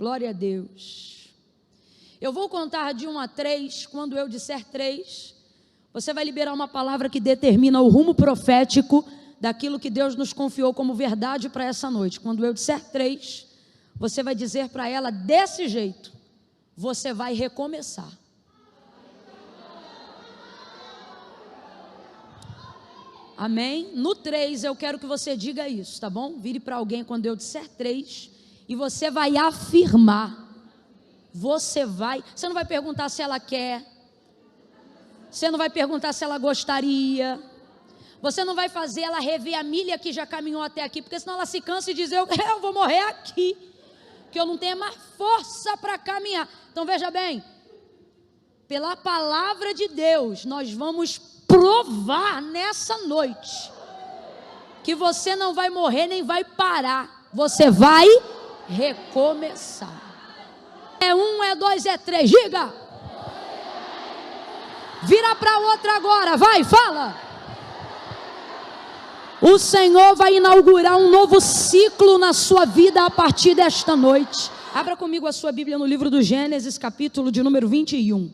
glória a Deus. Eu vou contar de 1 a 3, quando eu disser 3, você vai liberar uma palavra que determina o rumo profético daquilo que Deus nos confiou como verdade para essa noite. Quando eu disser 3, você vai dizer para ela desse jeito: você vai recomeçar. Amém? No 3 eu quero que você diga isso, tá bom? Vire para alguém quando eu disser 3 e você vai afirmar. Você não vai perguntar se ela quer, você não vai perguntar se ela gostaria, você não vai fazer ela rever a milha que já caminhou até aqui, porque senão ela se cansa e diz, eu vou morrer aqui, que eu não tenho mais força para caminhar. Então veja bem, pela palavra de Deus, nós vamos provar nessa noite, que você não vai morrer nem vai parar, você vai recomeçar. É 1, é 2, é 3, diga. Vira para outra agora, vai, fala. O Senhor vai inaugurar um novo ciclo na sua vida a partir desta noite. Abra comigo a sua Bíblia no livro do Gênesis, capítulo de número 21.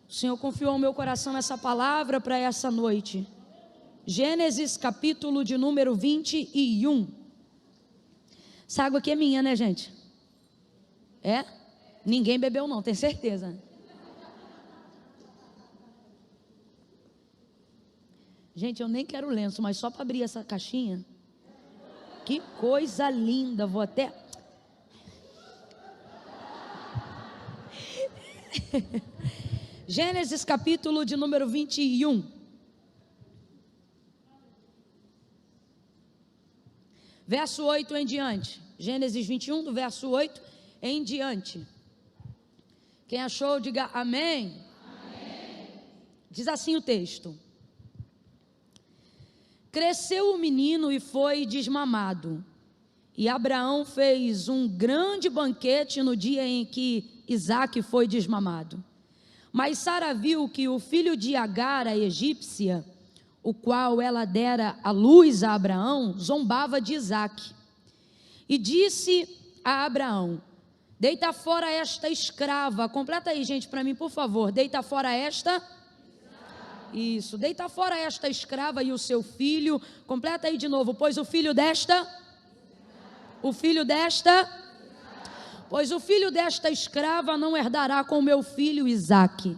O Senhor confiou ao meu coração essa palavra para essa noite. Gênesis, capítulo de número 21. Essa água aqui é minha, né, gente? É? Ninguém bebeu não, tem certeza. Gente, eu nem quero lenço, mas só para abrir essa caixinha. Que coisa linda, vou até... Gênesis capítulo de número 21. Verso 8 em diante. Gênesis 21, do verso 8 em diante. Quem achou, diga amém. Amém. Diz assim o texto: cresceu o menino e foi desmamado, e Abraão fez um grande banquete no dia em que Isaque foi desmamado. Mas Sara viu que o filho de Agar, a egípcia, o qual ela dera à luz a Abraão, zombava de Isaque. E disse a Abraão: deita fora esta escrava. Completa aí, gente, para mim, por favor. Deita fora esta... Isso, deita fora esta escrava e o seu filho. Completa aí de novo. Pois o filho desta escrava não herdará com o meu filho Isaque.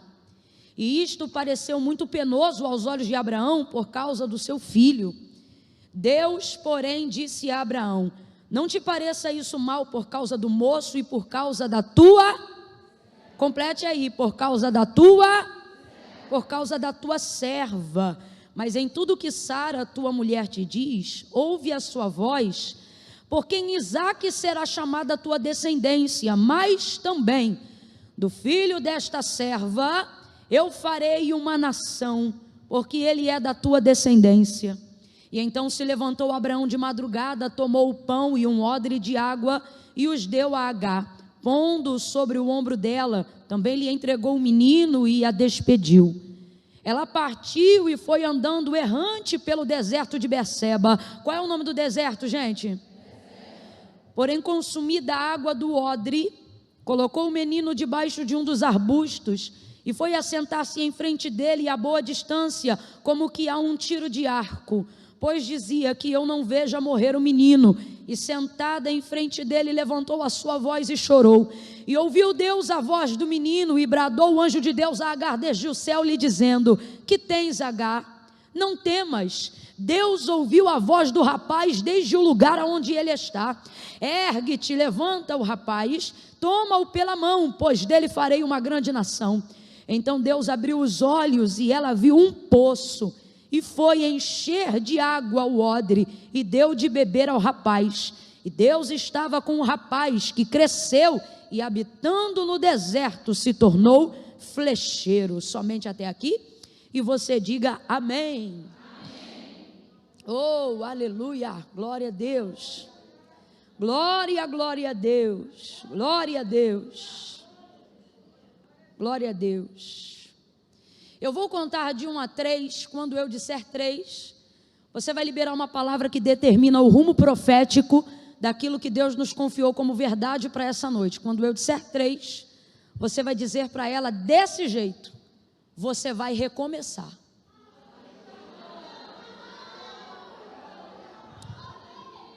E isto pareceu muito penoso aos olhos de Abraão por causa do seu filho. Deus, porém, disse a Abraão: não te pareça isso mal por causa do moço e por causa da tua... Complete aí, por causa da tua serva. Mas em tudo que Sara, tua mulher, te diz, ouve a sua voz, porque em Isaque será chamada a tua descendência, mas também do filho desta serva eu farei uma nação, porque ele é da tua descendência. E então se levantou Abraão de madrugada, tomou o pão e um odre de água e os deu a Agar, pondo sobre o ombro dela. Também lhe entregou o menino e a despediu. Ela partiu e foi andando errante pelo deserto de Berseba. Qual é o nome do deserto, gente? Porém, consumida a água do odre, colocou o menino debaixo de um dos arbustos e foi assentar-se em frente dele a boa distância, como que a um tiro de arco, pois dizia: que eu não veja morrer o menino. E sentada em frente dele, levantou a sua voz e chorou. E ouviu Deus a voz do menino, e bradou o anjo de Deus a Agar desde o céu, lhe dizendo: que tens, Agar? Não temas. Deus ouviu a voz do rapaz desde o lugar onde ele está. Ergue-te, levanta o rapaz, toma-o pela mão, pois dele farei uma grande nação. Então Deus abriu os olhos e ela viu um poço, e foi encher de água o odre, e deu de beber ao rapaz. E Deus estava com o rapaz, que cresceu, e habitando no deserto se tornou flecheiro. Somente até aqui? E você diga amém. Amém. Oh, aleluia, glória a Deus. Glória, glória a Deus. Glória a Deus. Glória a Deus. Eu vou contar de 1 a 3, quando eu disser 3, você vai liberar uma palavra que determina o rumo profético daquilo que Deus nos confiou como verdade para essa noite. Quando eu disser 3, você vai dizer para ela desse jeito: você vai recomeçar.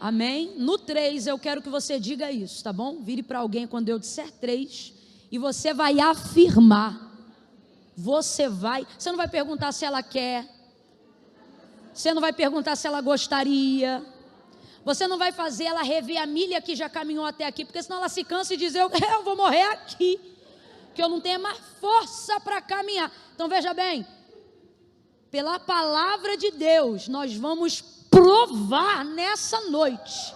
Amém? No 3 eu quero que você diga isso, tá bom? Vire para alguém quando eu disser 3 e você vai afirmar. Você não vai perguntar se ela quer, você não vai perguntar se ela gostaria, você não vai fazer ela rever a milha que já caminhou até aqui, porque senão ela se cansa e diz: eu vou morrer aqui, que eu não tenho mais força para caminhar. Então veja bem, pela palavra de Deus, nós vamos provar nessa noite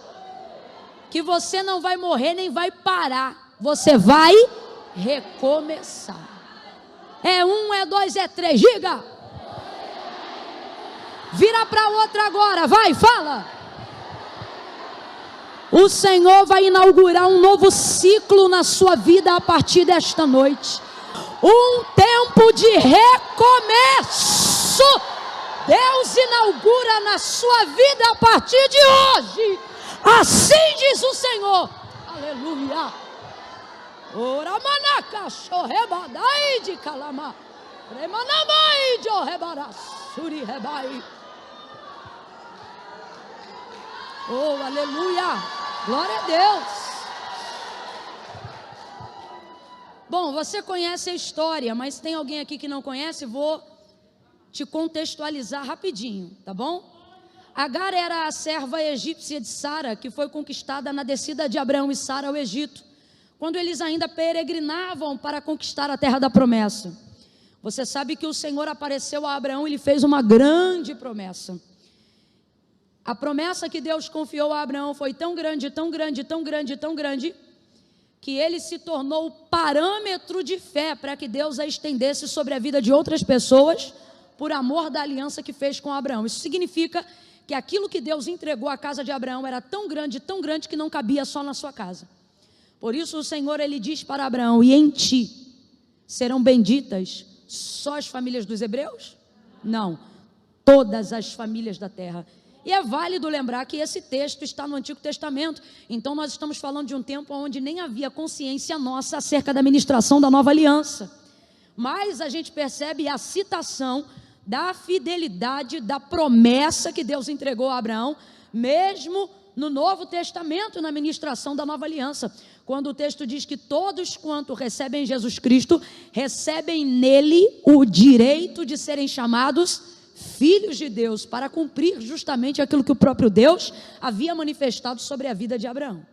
que você não vai morrer nem vai parar, você vai recomeçar. É 1, é 2, é 3, diga. Vira para outra agora, vai, fala. O Senhor vai inaugurar um novo ciclo na sua vida a partir desta noite. Um tempo de recomeço. Deus inaugura na sua vida a partir de hoje. Assim diz o Senhor. Aleluia. Ora manaca chorrebadai de calama. Premanamai de orrebarassuri rebai. Oh, aleluia. Glória a Deus. Bom, você conhece a história, mas tem alguém aqui que não conhece? Vou te contextualizar rapidinho, tá bom? Agar era a serva egípcia de Sara, que foi conquistada na descida de Abraão e Sara ao Egito, quando eles ainda peregrinavam para conquistar a terra da promessa. Você sabe que o Senhor apareceu a Abraão e lhe fez uma grande promessa. A promessa que Deus confiou a Abraão foi tão grande, tão grande, tão grande, tão grande, que ele se tornou o parâmetro de fé para que Deus a estendesse sobre a vida de outras pessoas, por amor da aliança que fez com Abraão. Isso significa que aquilo que Deus entregou à casa de Abraão era tão grande, que não cabia só na sua casa. Por isso o Senhor, ele diz para Abraão: e em ti serão benditas só as famílias dos hebreus? Não, todas as famílias da terra. E é válido lembrar que esse texto está no Antigo Testamento. Então nós estamos falando de um tempo onde nem havia consciência nossa acerca da ministração da nova aliança. Mas a gente percebe a citação da fidelidade, da promessa que Deus entregou a Abraão, mesmo no Novo Testamento, na ministração da nova aliança, quando o texto diz que todos quanto recebem Jesus Cristo, recebem nele o direito de serem chamados filhos de Deus, para cumprir justamente aquilo que o próprio Deus havia manifestado sobre a vida de Abraão.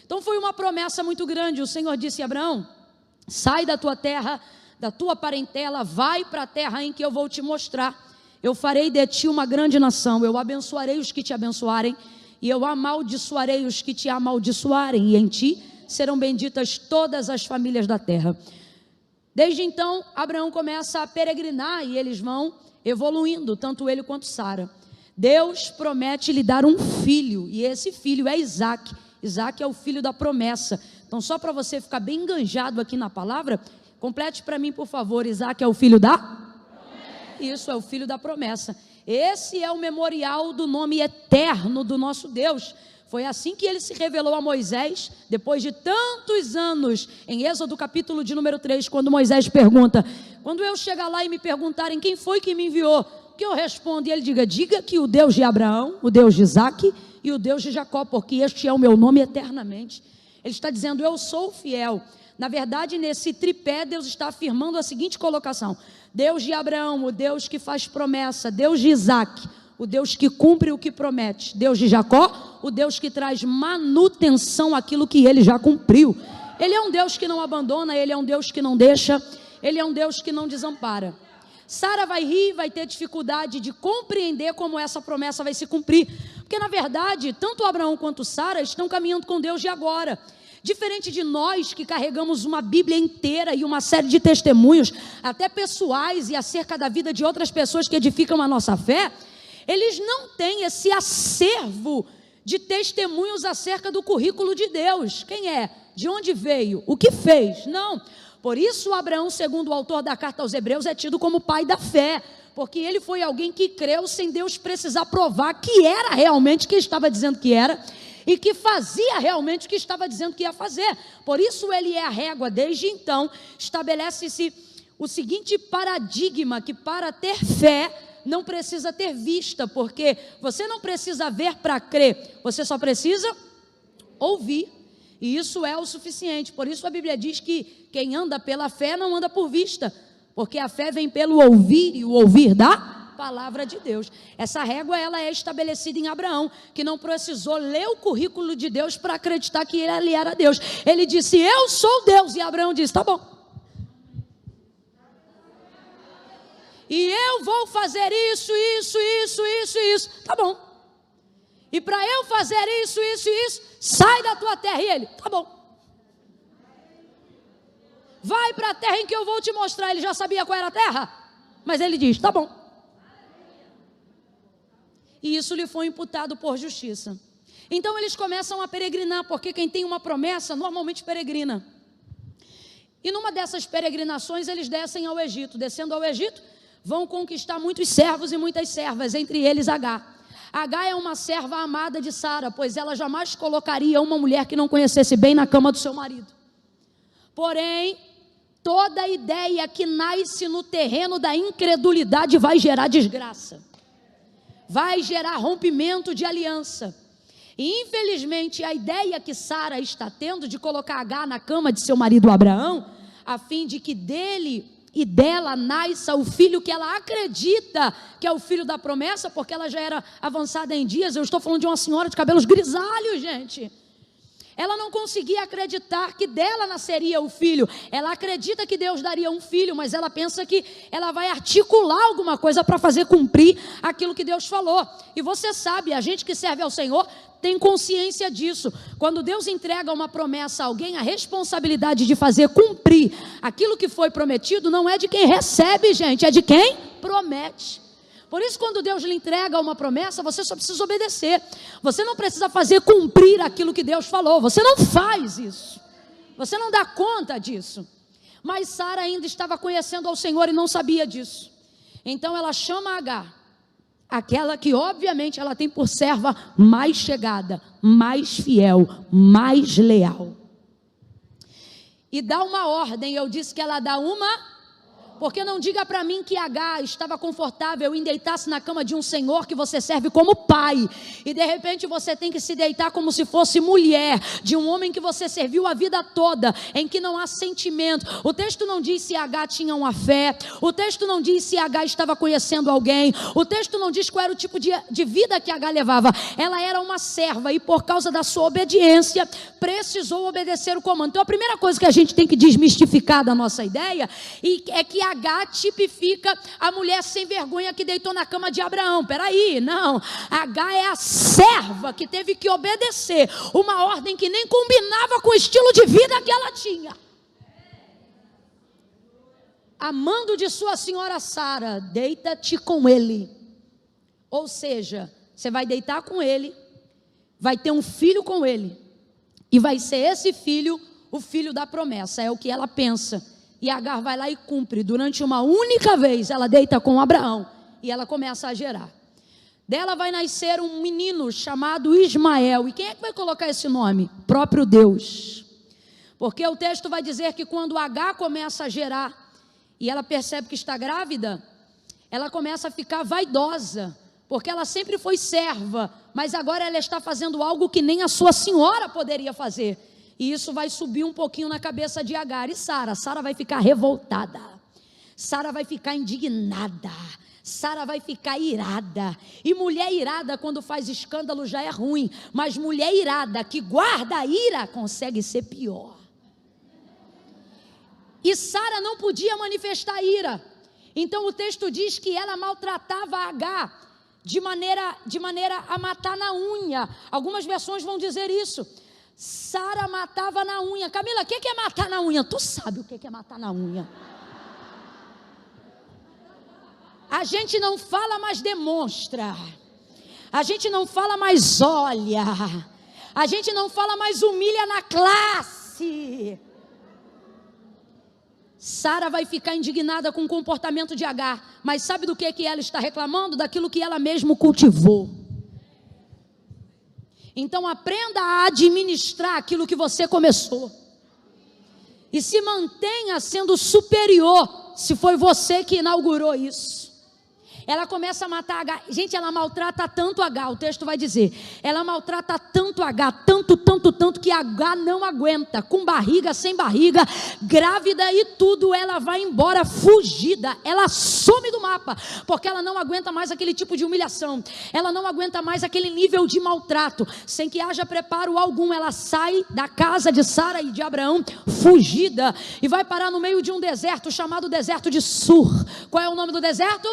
Então foi uma promessa muito grande. O Senhor disse a Abraão: sai da tua terra, da tua parentela, vai para a terra em que eu vou te mostrar. Eu farei de ti uma grande nação, eu abençoarei os que te abençoarem, e eu amaldiçoarei os que te amaldiçoarem, e em ti serão benditas todas as famílias da terra. Desde então, Abraão começa a peregrinar, e eles vão evoluindo, tanto ele quanto Sara. Deus promete lhe dar um filho, e esse filho é Isaac. Isaac é o filho da promessa. Então, só para você ficar bem enganjado aqui na palavra, complete para mim, por favor. Isaac é o filho da promessa. Isso, é o filho da promessa. Esse é o memorial do nome eterno do nosso Deus. Foi assim que ele se revelou a Moisés, depois de tantos anos, em Êxodo capítulo de número 3, quando Moisés pergunta: quando eu chegar lá e me perguntarem quem foi que me enviou, o que eu respondo? E ele diga que o Deus de Abraão, o Deus de Isaac e o Deus de Jacó, porque este é o meu nome eternamente. Ele está dizendo: eu sou fiel. Na verdade, nesse tripé, Deus está afirmando a seguinte colocação: Deus de Abraão, o Deus que faz promessa; Deus de Isaac, o Deus que cumpre o que promete; Deus de Jacó, o Deus que traz manutenção àquilo que ele já cumpriu. Ele é um Deus que não abandona, ele é um Deus que não deixa, ele é um Deus que não desampara. Sara vai rir, vai ter dificuldade de compreender como essa promessa vai se cumprir, porque na verdade, tanto Abraão quanto Sara estão caminhando com Deus de agora. Diferente de nós que carregamos uma Bíblia inteira e uma série de testemunhos, até pessoais e acerca da vida de outras pessoas que edificam a nossa fé, eles não têm esse acervo de testemunhos acerca do currículo de Deus. Quem é? De onde veio? O que fez? Não. Por isso Abraão, segundo o autor da carta aos Hebreus, é tido como pai da fé, porque ele foi alguém que creu sem Deus precisar provar que era realmente quem estava dizendo que era. e que fazia realmente o que estava dizendo que ia fazer. Por isso ele é a régua. Desde então, estabelece-se o seguinte paradigma, que para ter fé não precisa ter vista, porque você não precisa ver para crer, você só precisa ouvir, e isso é o suficiente. Por isso a Bíblia diz que quem anda pela fé não anda por vista, porque a fé vem pelo ouvir, e o ouvir da palavra de Deus. Essa régua, ela é estabelecida em Abraão, que não precisou ler o currículo de Deus para acreditar que ele era Deus. Ele disse: eu sou Deus, e Abraão disse: tá bom, e eu vou fazer isso, tá bom, e para eu fazer isso, sai da tua terra. E ele: tá bom, vai para a terra em que eu vou te mostrar. Ele já sabia qual era a terra, mas ele diz: tá bom. E isso lhe foi imputado por justiça. Então eles começam a peregrinar, porque quem tem uma promessa normalmente peregrina. E numa dessas peregrinações eles descem ao Egito. Descendo ao Egito, vão conquistar muitos servos e muitas servas, entre eles Agar. Agar é uma serva amada de Sara, pois ela jamais colocaria uma mulher que não conhecesse bem na cama do seu marido. Porém, toda ideia que nasce no terreno da incredulidade vai gerar desgraça, vai gerar rompimento de aliança. E infelizmente a ideia que Sara está tendo de colocar Agar na cama de seu marido Abraão, a fim de que dele e dela nasça o filho que ela acredita que é o filho da promessa, porque ela já era avançada em dias. Eu estou falando de uma senhora de cabelos grisalhos, gente. Ela não conseguia acreditar que dela nasceria o filho. Ela acredita que Deus daria um filho, mas ela pensa que ela vai articular alguma coisa para fazer cumprir aquilo que Deus falou. E você sabe, a gente que serve ao Senhor tem consciência disso. Quando Deus entrega uma promessa a alguém, a responsabilidade de fazer cumprir aquilo que foi prometido não é de quem recebe, gente, é de quem promete. Por isso, quando Deus lhe entrega uma promessa, você só precisa obedecer. Você não precisa fazer cumprir aquilo que Deus falou. Você não faz isso. Você não dá conta disso. Mas Sara ainda estava conhecendo ao Senhor e não sabia disso. Então ela chama Agar, aquela que obviamente ela tem por serva mais chegada, mais fiel, mais leal. E dá uma ordem. Eu disse que ela dá uma... Porque não diga para mim que Agar estava confortável em deitar-se na cama de um senhor que você serve como pai, e de repente você tem que se deitar como se fosse mulher de um homem que você serviu a vida toda, em que não há sentimento. O texto não diz se Agar tinha uma fé, o texto não diz se Agar estava conhecendo alguém, o texto não diz qual era o tipo de vida que Agar levava. Ela era uma serva e por causa da sua obediência precisou obedecer o comando. Então a primeira coisa que a gente tem que desmistificar da nossa ideia é que Agar tipifica a mulher sem vergonha que deitou na cama de Abraão. Peraí, não. Agar é a serva que teve que obedecer uma ordem que nem combinava com o estilo de vida que ela tinha. Amando de sua senhora Sara, deita-te com ele. Ou seja, você vai deitar com ele, vai ter um filho com ele, e vai ser esse filho o filho da promessa. É o que ela pensa. E Agar vai lá e cumpre. Durante uma única vez ela deita com Abraão e ela começa a gerar. Dela vai nascer um menino chamado Ismael. E quem é que vai colocar esse nome? Próprio Deus. Porque o texto vai dizer que quando Agar começa a gerar e ela percebe que está grávida, ela começa a ficar vaidosa, porque ela sempre foi serva, mas agora ela está fazendo algo que nem a sua senhora poderia fazer. E isso vai subir um pouquinho na cabeça de Agar. E Sara vai ficar revoltada, Sara vai ficar indignada, Sara vai ficar irada. E mulher irada quando faz escândalo já é ruim, mas mulher irada que guarda a ira consegue ser pior. E Sara não podia manifestar ira. Então o texto diz que ela maltratava Agar de maneira a matar na unha. Algumas versões vão dizer isso. Sara matava na unha. Camila, o que é matar na unha? Tu sabe o que é matar na unha. A gente não fala, mas demonstra. A gente não fala, mas olha. A gente não fala, mas humilha na classe. Sara vai ficar indignada com o comportamento de Agar. Mas sabe do que ela está reclamando? Daquilo que ela mesma cultivou. Então aprenda a administrar aquilo que você começou. E se mantenha sendo superior, se foi você que inaugurou isso. Ela começa a matar H. Gente, ela maltrata tanto H, o texto vai dizer. Ela maltrata tanto H, tanto, que H não aguenta. Com barriga, sem barriga, grávida e tudo, ela vai embora fugida. Ela some do mapa, porque ela não aguenta mais aquele tipo de humilhação. Ela não aguenta mais aquele nível de maltrato. Sem que haja preparo algum, ela sai da casa de Sara e de Abraão, fugida. E vai parar no meio de um deserto, chamado deserto de Sur. Qual é o nome do deserto?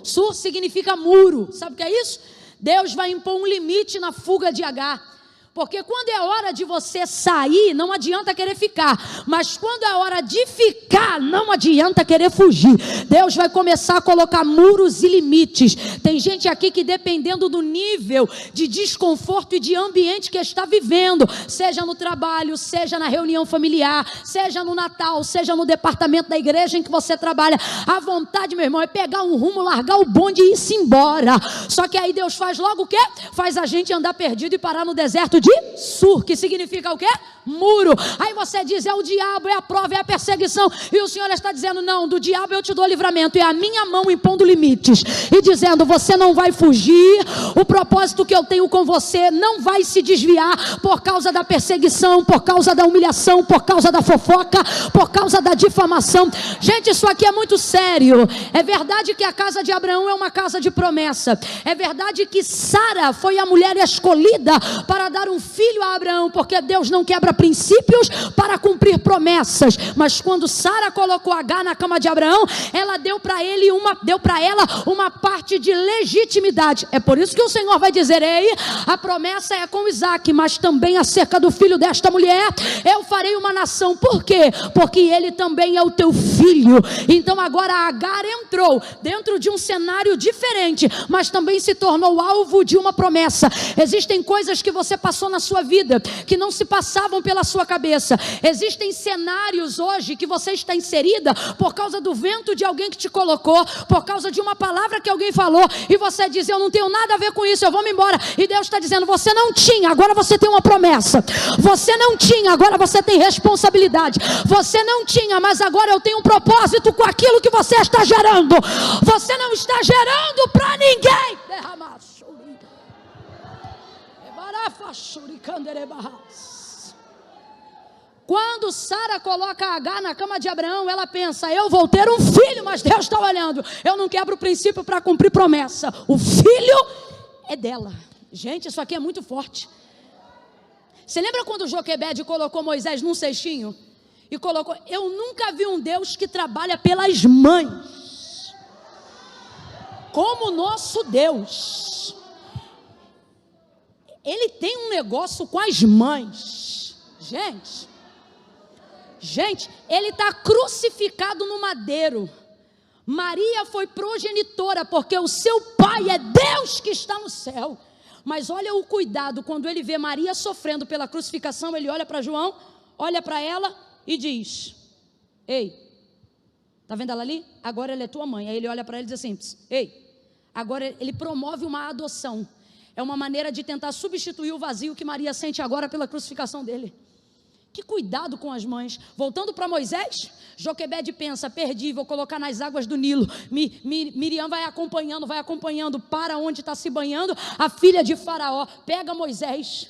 Sur significa muro. Sabe o que é isso? Deus vai impor um limite na fuga de Agar. Porque quando é hora de você sair, não adianta querer ficar. Mas quando é hora de ficar, não adianta querer fugir. Deus vai começar a colocar muros e limites. Tem gente aqui que, dependendo do nível de desconforto e de ambiente que está vivendo, seja no trabalho, seja na reunião familiar, seja no Natal, seja no departamento da igreja em que você trabalha, a vontade, meu irmão, é pegar um rumo, largar o bonde e ir-se embora. Só que aí Deus faz logo o quê? Faz a gente andar perdido e parar no deserto de Sur, que significa o quê? Muro. Aí você diz, é o diabo, é a prova, é a perseguição. E o Senhor está dizendo, não, do diabo eu te dou livramento. É a minha mão impondo limites e dizendo, você não vai fugir. O propósito que eu tenho com você não vai se desviar por causa da perseguição, por causa da humilhação, por causa da fofoca, por causa da difamação. Gente, isso aqui é muito sério. É verdade que a casa de Abraão é uma casa de promessa. É verdade que Sara foi a mulher escolhida para dar um filho a Abraão, porque Deus não quebra princípios para cumprir promessas. Mas quando Sara colocou Agar na cama de Abraão, ela deu para ela uma parte de legitimidade. É por isso que o Senhor vai dizer, ei, a promessa é com Isaac, mas também acerca do filho desta mulher, eu farei uma nação. Por quê? Porque ele também é o teu filho. Então agora Agar entrou dentro de um cenário diferente, mas também se tornou alvo de uma promessa. Existem coisas que você passou na sua vida que não se passavam pela sua cabeça. Existem cenários hoje que você está inserida por causa do vento de alguém que te colocou, por causa de uma palavra que alguém falou, e você diz, eu não tenho nada a ver com isso, eu vou me embora. E Deus está dizendo, você não tinha, agora você tem uma promessa. Você não tinha, agora você tem responsabilidade. Você não tinha, mas agora eu tenho um propósito com aquilo que você está gerando. Você não está gerando para ninguém. Quando Sara coloca Agar na cama de Abraão, ela pensa, eu vou ter um filho, mas Deus está olhando, eu não quebro o princípio para cumprir promessa, o filho é dela. Gente, isso aqui é muito forte. Você lembra quando Joquebede colocou Moisés num cestinho? E colocou, eu nunca vi um Deus que trabalha pelas mães como o nosso Deus. Ele tem um negócio com as mães. Gente, ele está crucificado no madeiro. Maria foi progenitora, porque o seu pai é Deus que está no céu. Mas olha o cuidado, quando ele vê Maria sofrendo pela crucificação, ele olha para João, olha para ela e diz, ei, está vendo ela ali? Agora ela é tua mãe. Aí ele olha para ela e diz assim, ei, agora ele promove uma adoção. É uma maneira de tentar substituir o vazio que Maria sente agora pela crucificação dele. Que cuidado com as mães. Voltando para Moisés, Joquebede pensa, perdi, vou colocar nas águas do Nilo. Miriam vai acompanhando para onde está se banhando a filha de Faraó. Pega Moisés,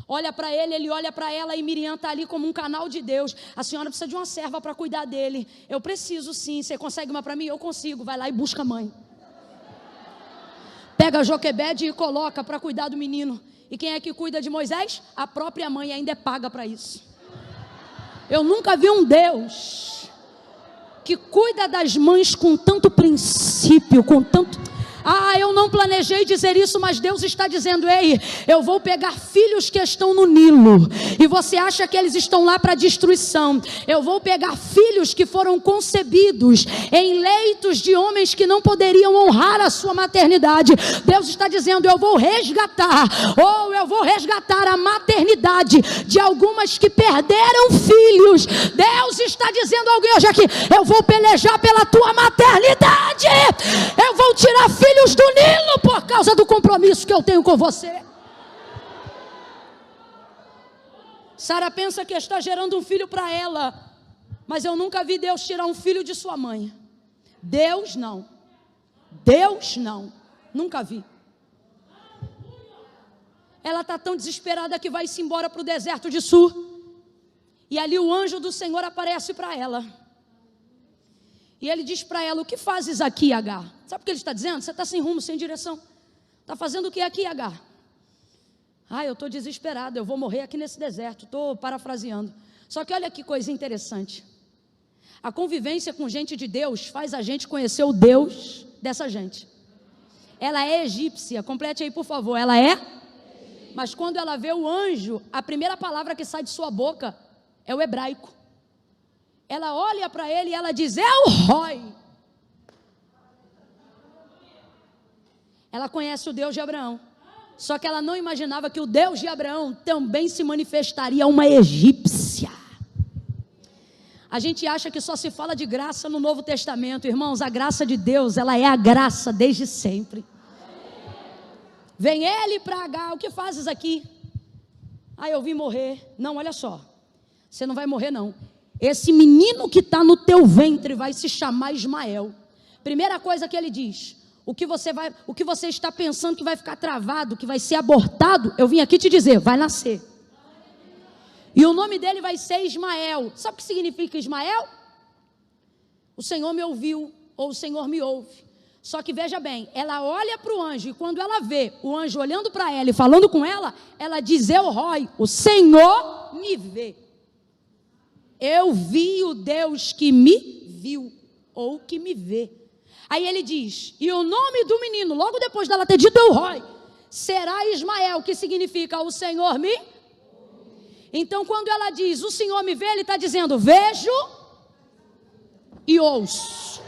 olha para ele, ele olha para ela, e Miriam está ali como um canal de Deus. A senhora precisa de uma serva para cuidar dele. Eu preciso sim, você consegue uma para mim? Eu consigo, vai lá e busca a mãe. Pega Joquebede e coloca para cuidar do menino. E quem é que cuida de Moisés? A própria mãe, ainda é paga para isso. Eu nunca vi um Deus que cuida das mães com tanto princípio, com tanto... eu não planejei dizer isso, mas Deus está dizendo, ei, eu vou pegar filhos que estão no Nilo, e você acha que eles estão lá para destruição. Eu vou pegar filhos que foram concebidos em leitos de homens que não poderiam honrar a sua maternidade. Deus está dizendo, eu vou resgatar a maternidade de algumas que perderam filhos. Deus está dizendo a alguém hoje aqui, eu vou pelejar pela tua maternidade, eu vou tirar filhos do Nilo por causa do compromisso que eu tenho com você. Sara pensa que está gerando um filho para ela, mas eu nunca vi Deus tirar um filho de sua mãe. Deus não, nunca vi. Ela está tão desesperada que vai-se embora para o deserto de Sur, e ali o anjo do Senhor aparece para ela, e ele diz para ela: o que fazes aqui, Agar? Sabe o que ele está dizendo? Você está sem rumo, sem direção, está fazendo o que aqui, Agar? Eu estou desesperada, eu vou morrer aqui nesse deserto. Estou parafraseando. Só que olha que coisa interessante, a convivência com gente de Deus faz a gente conhecer o Deus dessa gente. Ela é egípcia, complete aí por favor, ela é, mas quando ela vê o anjo, a primeira palavra que sai de sua boca é o hebraico. Ela olha para ele e ela diz: é o Rói. Ela conhece o Deus de Abraão, só que ela não imaginava que o Deus de Abraão também se manifestaria a uma egípcia. A gente acha que só se fala de graça no Novo Testamento. Irmãos, a graça de Deus, ela é a graça desde sempre. Vem ele para Agar: o que fazes aqui? Eu vim morrer. Não, olha só, você não vai morrer não. Esse menino que está no teu ventre vai se chamar Ismael. Primeira coisa que ele diz: o que você está pensando que vai ficar travado, que vai ser abortado, eu vim aqui te dizer, vai nascer. E o nome dele vai ser Ismael. Sabe o que significa Ismael? O Senhor me ouviu, ou o Senhor me ouve. Só que veja bem, ela olha para o anjo, e quando ela vê o anjo olhando para ela e falando com ela, ela diz: eu Rói, o Senhor me vê. Eu vi o Deus que me viu, ou que me vê. Aí ele diz: e o nome do menino, logo depois dela ter dito eu Rói, será Ismael, que significa o Senhor me. Então quando ela diz o Senhor me vê, ele está dizendo: vejo e ouço.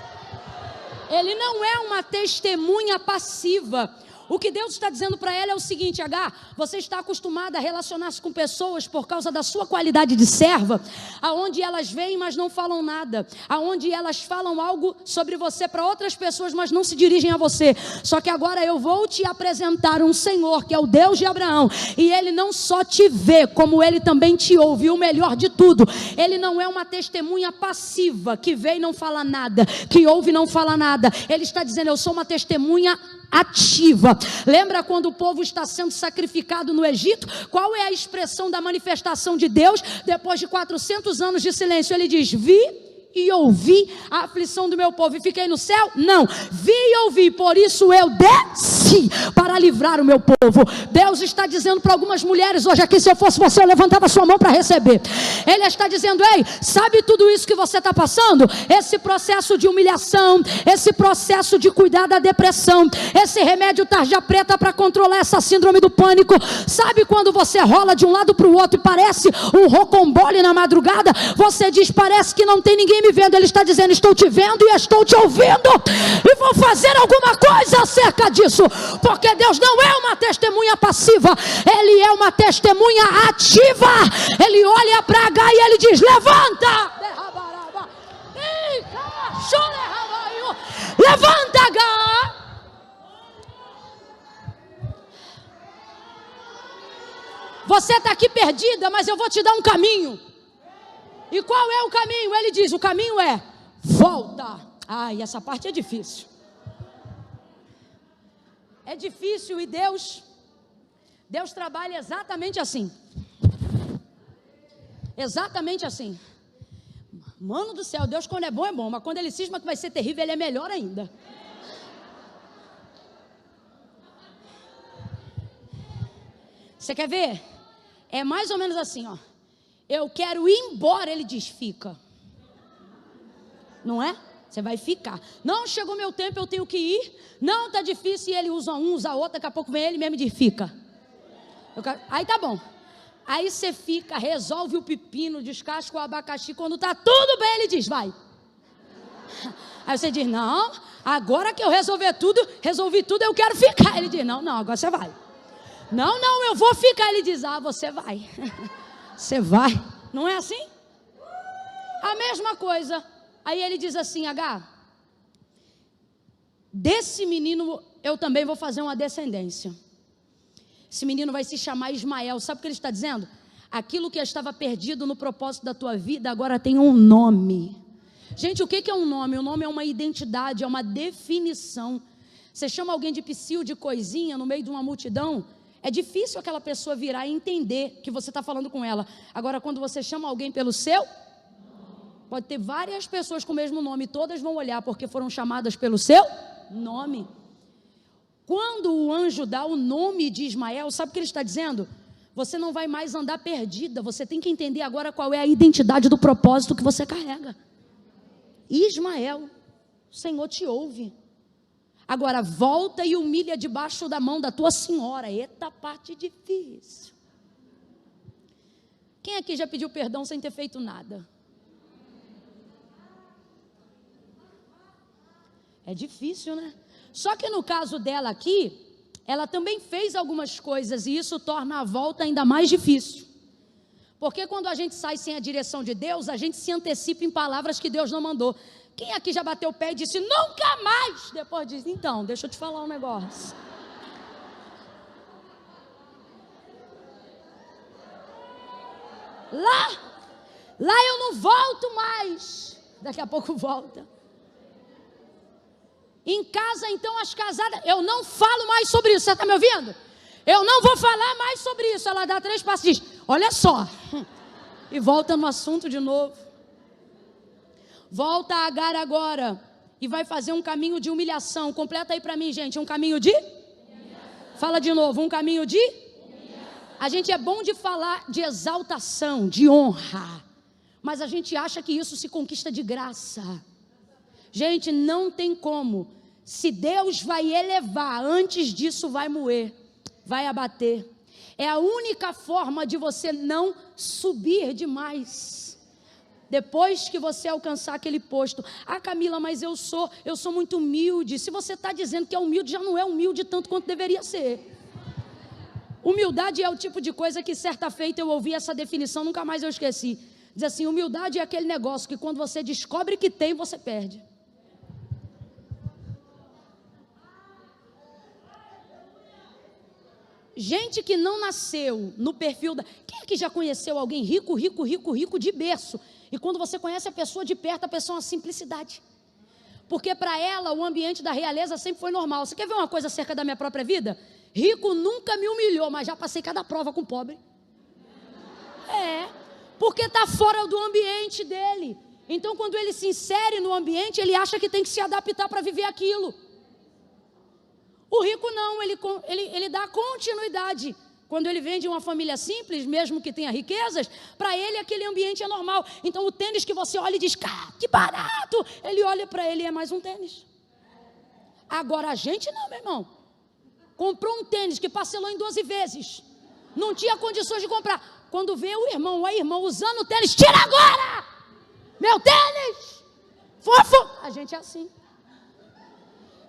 Ele não é uma testemunha passiva. O que Deus está dizendo para ela é o seguinte: Agar, você está acostumada a relacionar-se com pessoas por causa da sua qualidade de serva, aonde elas veem, mas não falam nada, aonde elas falam algo sobre você para outras pessoas, mas não se dirigem a você. Só que agora eu vou te apresentar um Senhor que é o Deus de Abraão, e ele não só te vê, como ele também te ouve. E o melhor de tudo, ele não é uma testemunha passiva, que vê e não fala nada, que ouve e não fala nada. Ele está dizendo: eu sou uma testemunha ativa. Lembra quando o povo está sendo sacrificado no Egito? Qual é a expressão da manifestação de Deus depois de 400 anos de silêncio? Ele diz: vi e ouvi a aflição do meu povo e fiquei no céu? Não, vi e ouvi, por isso eu desci para livrar o meu povo. Deus está dizendo para algumas mulheres hoje aqui: se eu fosse você, eu levantava sua mão para receber. Ele está dizendo: ei, sabe tudo isso que você está passando? Esse processo de humilhação, esse processo de cuidar da depressão, esse remédio tarja preta para controlar essa síndrome do pânico. Sabe quando você rola de um lado para o outro e parece um rocambole na madrugada? Você diz: parece que não tem ninguém me vendo. Ele está dizendo: estou te vendo e estou te ouvindo, e vou fazer alguma coisa acerca disso, porque Deus não é uma testemunha passiva, ele é uma testemunha ativa. Ele olha para Agar e ele diz: levanta, levanta, Agar. Você está aqui perdida, mas eu vou te dar um caminho. E qual é o caminho? Ele diz: o caminho é volta. Ai, essa parte é difícil. É difícil, e Deus trabalha exatamente assim. Exatamente assim. Mano do céu, Deus quando é bom, mas quando ele cisma que vai ser terrível, ele é melhor ainda. Você quer ver? É mais ou menos assim, ó. Eu quero ir embora, ele diz: fica. Não é? Você vai ficar. Não, chegou meu tempo, eu tenho que ir. Não, está difícil, e ele usa um, usa outro. Daqui a pouco vem ele mesmo e diz: fica. Aí tá bom. Aí você fica, resolve o pepino, descasca o abacaxi. Quando está tudo bem, ele diz: vai. Aí você diz: não, agora que eu resolvi tudo, eu quero ficar. Ele diz: não, agora você vai. Não, eu vou ficar. Ele diz: você vai. Você vai. Não é assim? A mesma coisa. Aí ele diz assim: Agar, desse menino eu também vou fazer uma descendência. Esse menino vai se chamar Ismael. Sabe o que ele está dizendo? Aquilo que estava perdido no propósito da tua vida agora tem um nome. Gente, o que é um nome? O nome é uma identidade, é uma definição. Você chama alguém de psiu, de coisinha, no meio de uma multidão, é difícil aquela pessoa virar e entender que você está falando com ela. Agora, quando você chama alguém pelo seu, pode ter várias pessoas com o mesmo nome, todas vão olhar porque foram chamadas pelo seu nome. Quando o anjo dá o nome de Ismael, sabe o que ele está dizendo? Você não vai mais andar perdida, você tem que entender agora qual é a identidade do propósito que você carrega. Ismael, o Senhor te ouve. Agora volta e humilha debaixo da mão da tua senhora. Eita, parte difícil. Quem aqui já pediu perdão sem ter feito nada? É difícil, né? Só que no caso dela aqui, ela também fez algumas coisas e isso torna a volta ainda mais difícil. Porque quando a gente sai sem a direção de Deus, a gente se antecipa em palavras que Deus não mandou. Quem aqui já bateu o pé e disse, nunca mais? Depois diz, então, deixa eu te falar um negócio. Lá eu não volto mais. Daqui a pouco volta. Em casa, então, as casadas, eu não falo mais sobre isso, você está me ouvindo? Eu não vou falar mais sobre isso. Ela dá 3 passos e diz, olha só, e volta no assunto de novo. Volta a Agar agora, e vai fazer um caminho de humilhação. Completa aí para mim, gente, um caminho de? Fala de novo, um caminho de? A gente é bom de falar de exaltação, de honra, mas a gente acha que isso se conquista de graça. Gente, não tem como. Se Deus vai elevar, antes disso vai moer, vai abater. É a única forma de você não subir demais. Depois que você alcançar aquele posto. Ah, Camila, mas eu sou muito humilde. Se você está dizendo que é humilde, já não é humilde tanto quanto deveria ser. Humildade é o tipo de coisa que certa feita eu ouvi essa definição, nunca mais eu esqueci. Diz assim, humildade é aquele negócio que quando você descobre que tem, você perde. Gente que não nasceu no perfil da... Quem é que já conheceu alguém rico de berço? E quando você conhece a pessoa de perto, a pessoa é uma simplicidade. Porque para ela o ambiente da realeza sempre foi normal. Você quer ver uma coisa acerca da minha própria vida? Rico nunca me humilhou, mas já passei cada prova com pobre. Porque está fora do ambiente dele. Então quando ele se insere no ambiente, ele acha que tem que se adaptar para viver aquilo. O rico não, ele dá continuidade. Quando ele vem de uma família simples, mesmo que tenha riquezas, para ele aquele ambiente é normal. Então o tênis que você olha e diz, cara, que barato, ele olha para ele e é mais um tênis. Agora a gente não, meu irmão. Comprou um tênis que parcelou em 12 vezes. Não tinha condições de comprar. Quando vê o irmão ou a irmã usando o tênis, tira agora! Meu tênis! Fofo! A gente é assim.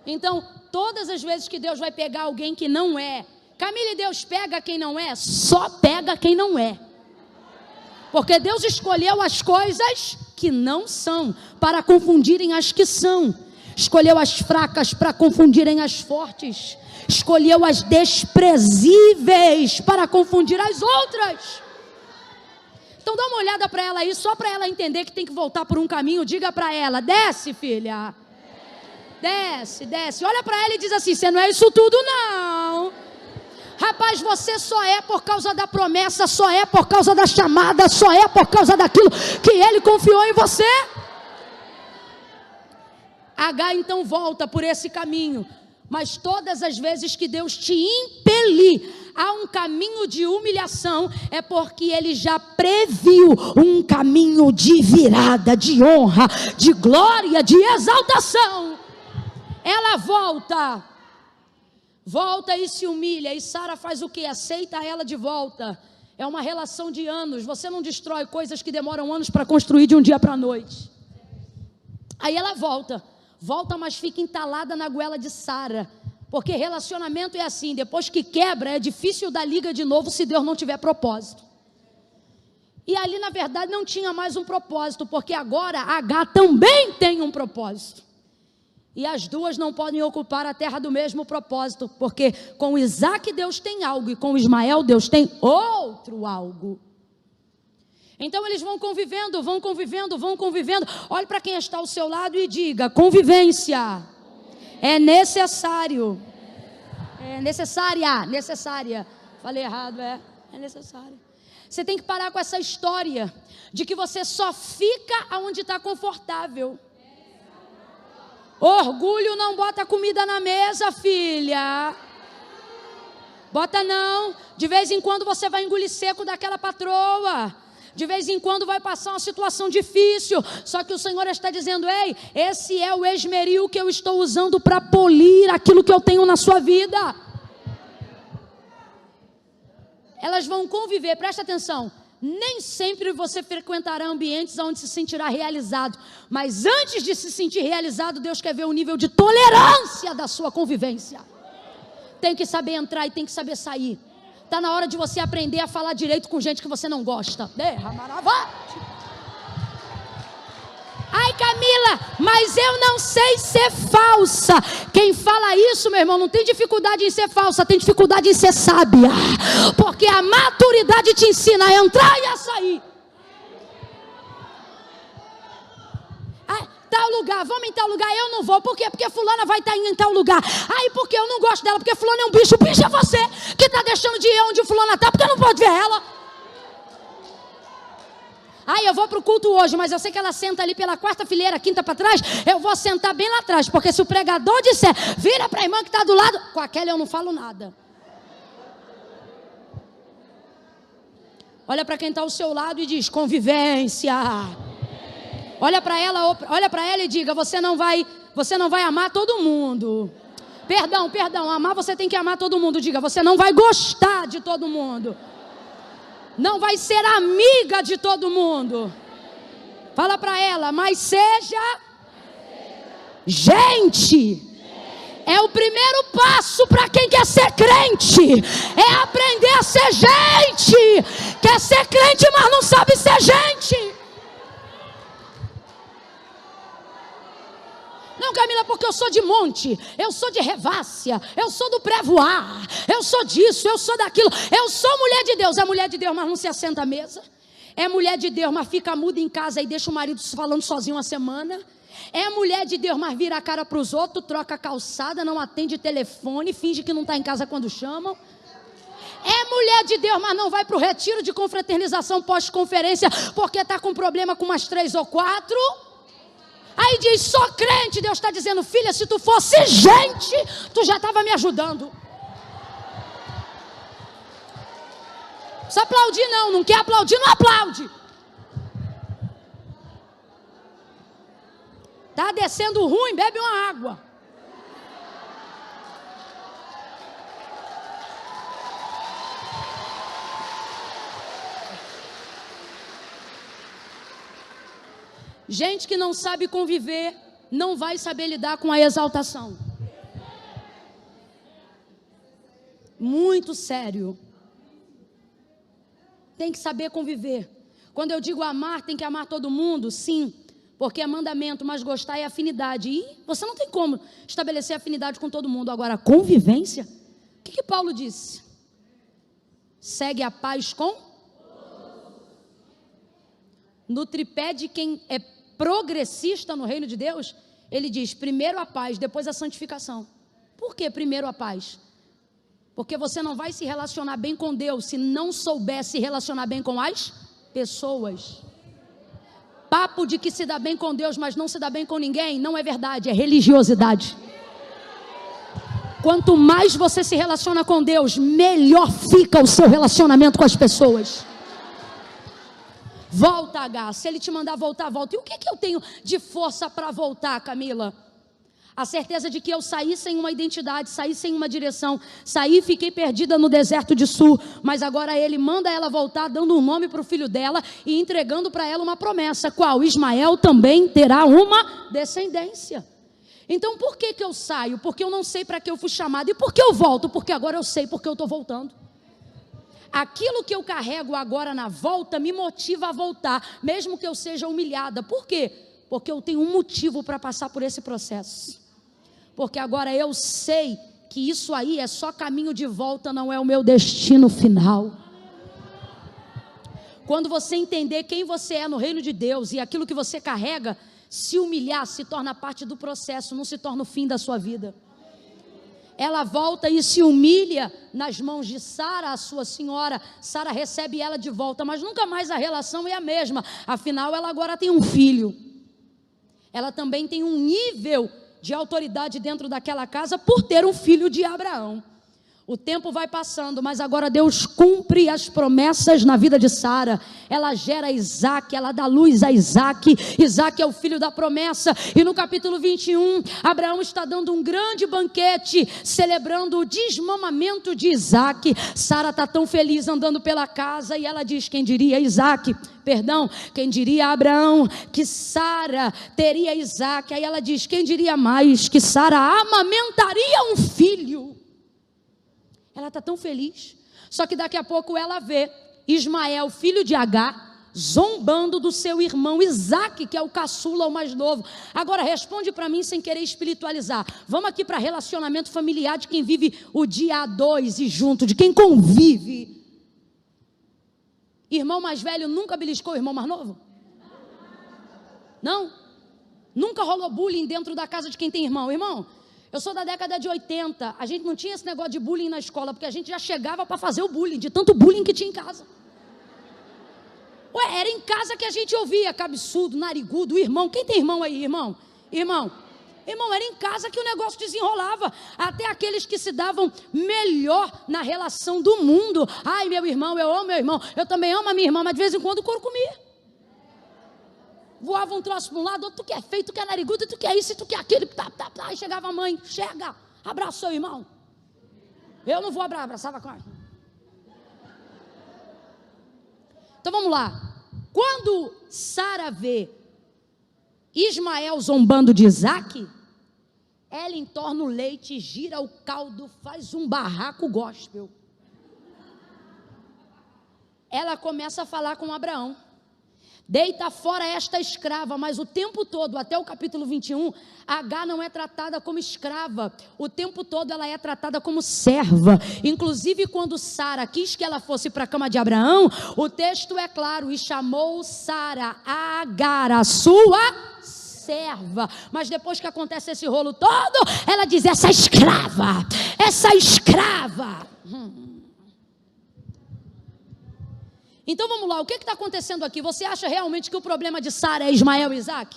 Então, todas as vezes que Deus vai pegar alguém que não é, Camila, Deus pega quem não é? Só pega quem não é. Porque Deus escolheu as coisas que não são, para confundirem as que são. Escolheu as fracas para confundirem as fortes. Escolheu as desprezíveis para confundir as outras. Então dá uma olhada para ela aí, só para ela entender que tem que voltar por um caminho. Diga para ela, desce filha. Desce, desce, olha para ela e diz assim, você não é isso tudo não. Rapaz, você só é por causa da promessa, só é por causa da chamada, só é por causa daquilo que Ele confiou em você. Agar então volta por esse caminho, mas todas as vezes que Deus te impelir a um caminho de humilhação, é porque Ele já previu um caminho de virada, de honra, de glória, de exaltação. Ela volta e se humilha, e Sara faz o que? Aceita ela de volta. É uma relação de anos. Você não destrói coisas que demoram anos para construir de um dia para a noite. Aí ela volta, mas fica entalada na goela de Sara, porque relacionamento é assim, depois que quebra é difícil dar liga de novo se Deus não tiver propósito. E ali na verdade não tinha mais um propósito, porque agora Agar também tem um propósito. E as duas não podem ocupar a terra do mesmo propósito, porque com Isaac Deus tem algo, e com Ismael Deus tem outro algo. Então eles vão convivendo, vão convivendo, vão convivendo. Olhe para quem está ao seu lado e diga: convivência é necessário. É necessária. Falei errado, é necessária. Você tem que parar com essa história de que você só fica onde está confortável. Orgulho não bota comida na mesa, filha. Bota não. De vez em quando você vai engolir seco daquela patroa. De vez em quando vai passar uma situação difícil. Só que o Senhor está dizendo: ei, esse é o esmeril que eu estou usando para polir aquilo que eu tenho na sua vida. Elas vão conviver, presta atenção. Nem sempre você frequentará ambientes onde se sentirá realizado. Mas antes de se sentir realizado, Deus quer ver o nível de tolerância da sua convivência. Tem que saber entrar e tem que saber sair. Está na hora de você aprender a falar direito com gente que você não gosta. Ai, Camila, mas eu não sei ser falsa. Quem fala isso, meu irmão, não tem dificuldade em ser falsa, tem dificuldade em ser sábia. Porque a maturidade te ensina a entrar e a sair. Tal lugar, vamos em tal lugar, eu não vou. Por quê? Porque fulana vai estar indo em tal lugar. Aí porque eu não gosto dela, porque fulana é um bicho. O bicho é você que está deixando de ir onde fulana está, porque não pode ver ela. Aí eu vou para o culto hoje, mas eu sei que ela senta ali pela quarta fileira, quinta para trás. Eu vou sentar bem lá atrás, porque se o pregador disser, vira para a irmã que está do lado, com aquela eu não falo nada. Olha para quem está ao seu lado e diz: convivência. Olha para ela e diga: você não vai amar todo mundo. Perdão, amar você tem que amar todo mundo. Diga: você não vai gostar de todo mundo. Não vai ser amiga de todo mundo. Fala para ela: mas seja gente. É o primeiro passo para quem quer ser crente. É aprender a ser gente. Quer ser crente, mas não sabe ser gente. Não, Camila, porque eu sou de monte, eu sou de Revácia, eu sou do pré-voar, eu sou disso, eu sou daquilo. Eu sou mulher de Deus. É mulher de Deus, mas não se assenta à mesa. É mulher de Deus, mas fica muda em casa e deixa o marido falando sozinho uma semana. É mulher de Deus, mas vira a cara para os outros, troca a calçada, não atende telefone, finge que não está em casa quando chamam. É mulher de Deus, mas não vai para o retiro de confraternização pós-conferência, porque está com problema com umas 3 ou 4. Aí diz: sou crente. Deus está dizendo: filha, se tu fosse gente, tu já estava me ajudando. Não precisa aplaudir não quer aplaudir, não aplaude. Tá descendo ruim, bebe uma água. Gente que não sabe conviver, não vai saber lidar com a exaltação. Muito sério. Tem que saber conviver. Quando eu digo amar, tem que amar todo mundo, sim. Porque é mandamento, mas gostar é afinidade. E você não tem como estabelecer afinidade com todo mundo. Agora, convivência? O que Paulo disse? Segue a paz com? No tripé de quem é progressista no reino de Deus, ele diz: primeiro a paz, depois a santificação. Por que primeiro a paz? Porque você não vai se relacionar bem com Deus se não souber se relacionar bem com as pessoas. Papo de que se dá bem com Deus, mas não se dá bem com ninguém, não é verdade, é religiosidade. Quanto mais você se relaciona com Deus, melhor fica o seu relacionamento com as pessoas. Volta, H. Se ele te mandar voltar, volta. E o que eu tenho de força para voltar, Camila? A certeza de que eu saí sem uma identidade, saí sem uma direção, saí e fiquei perdida no deserto de Sul, mas agora ele manda ela voltar, dando um nome para o filho dela e entregando para ela uma promessa. Qual? Ismael também terá uma descendência. Então por que eu saio? Porque eu não sei para que eu fui chamada. E por que eu volto? Porque agora eu sei porque eu estou voltando. Aquilo que eu carrego agora na volta me motiva a voltar, mesmo que eu seja humilhada. Por quê? Porque eu tenho um motivo para passar por esse processo. Porque agora eu sei que isso aí é só caminho de volta, não é o meu destino final. Quando você entender quem você é no reino de Deus e aquilo que você carrega, se humilhar se torna parte do processo, não se torna o fim da sua vida. Ela volta e se humilha nas mãos de Sara, a sua senhora. Sara recebe ela de volta, mas nunca mais a relação é a mesma. Afinal, ela agora tem um filho. Ela também tem um nível de autoridade dentro daquela casa por ter um filho de Abraão. O tempo vai passando, mas agora Deus cumpre as promessas na vida de Sara. Ela gera Isaac, ela dá luz a Isaac. Isaac é o filho da promessa. E no capítulo 21, Abraão está dando um grande banquete, celebrando o desmamamento de Isaac. Sara está tão feliz andando pela casa e ela diz: quem diria quem diria Abraão que Sara teria Isaac? Aí ela diz: quem diria mais que Sara amamentaria um filho? Ela está tão feliz. Só que daqui a pouco ela vê Ismael, filho de Agar, zombando do seu irmão Isaac, que é o caçula, o mais novo. Agora responde para mim sem querer espiritualizar. Vamos aqui para relacionamento familiar de quem vive o dia a dois e junto, de quem convive. Irmão mais velho nunca beliscou o irmão mais novo? Não? Nunca rolou bullying dentro da casa de quem tem irmão? Irmão, eu sou da década de 80, a gente não tinha esse negócio de bullying na escola, porque a gente já chegava para fazer o bullying, de tanto bullying que tinha em casa. Ué, era em casa que a gente ouvia cabeçudo, narigudo, irmão. Quem tem irmão aí, irmão? Irmão, era em casa que o negócio desenrolava. Até aqueles que se davam melhor na relação do mundo. Ai, meu irmão, eu amo meu irmão, eu também amo a minha irmã, mas de vez em quando o couro comia. Voava um troço para um lado, outro tu quer feio, tu quer narigudo, tu quer isso, tu quer aquilo, Aí chegava a mãe: chega, abraça o seu irmão. Eu não vou abraçava com a... Então vamos lá. Quando Sara vê Ismael zombando de Isaac, ela entorna o leite, gira o caldo, faz um barraco gospel. Ela começa a falar com Abraão: deita fora esta escrava. Mas o tempo todo, até o capítulo 21, Agar não é tratada como escrava. O tempo todo ela é tratada como serva. Inclusive quando Sara quis que ela fosse para a cama de Abraão, o texto é claro: e chamou Sara a Agar, a sua serva. Mas depois que acontece esse rolo todo, ela diz: essa escrava. Então vamos lá, o que está acontecendo aqui? Você acha realmente que o problema de Sara é Ismael e Isaac?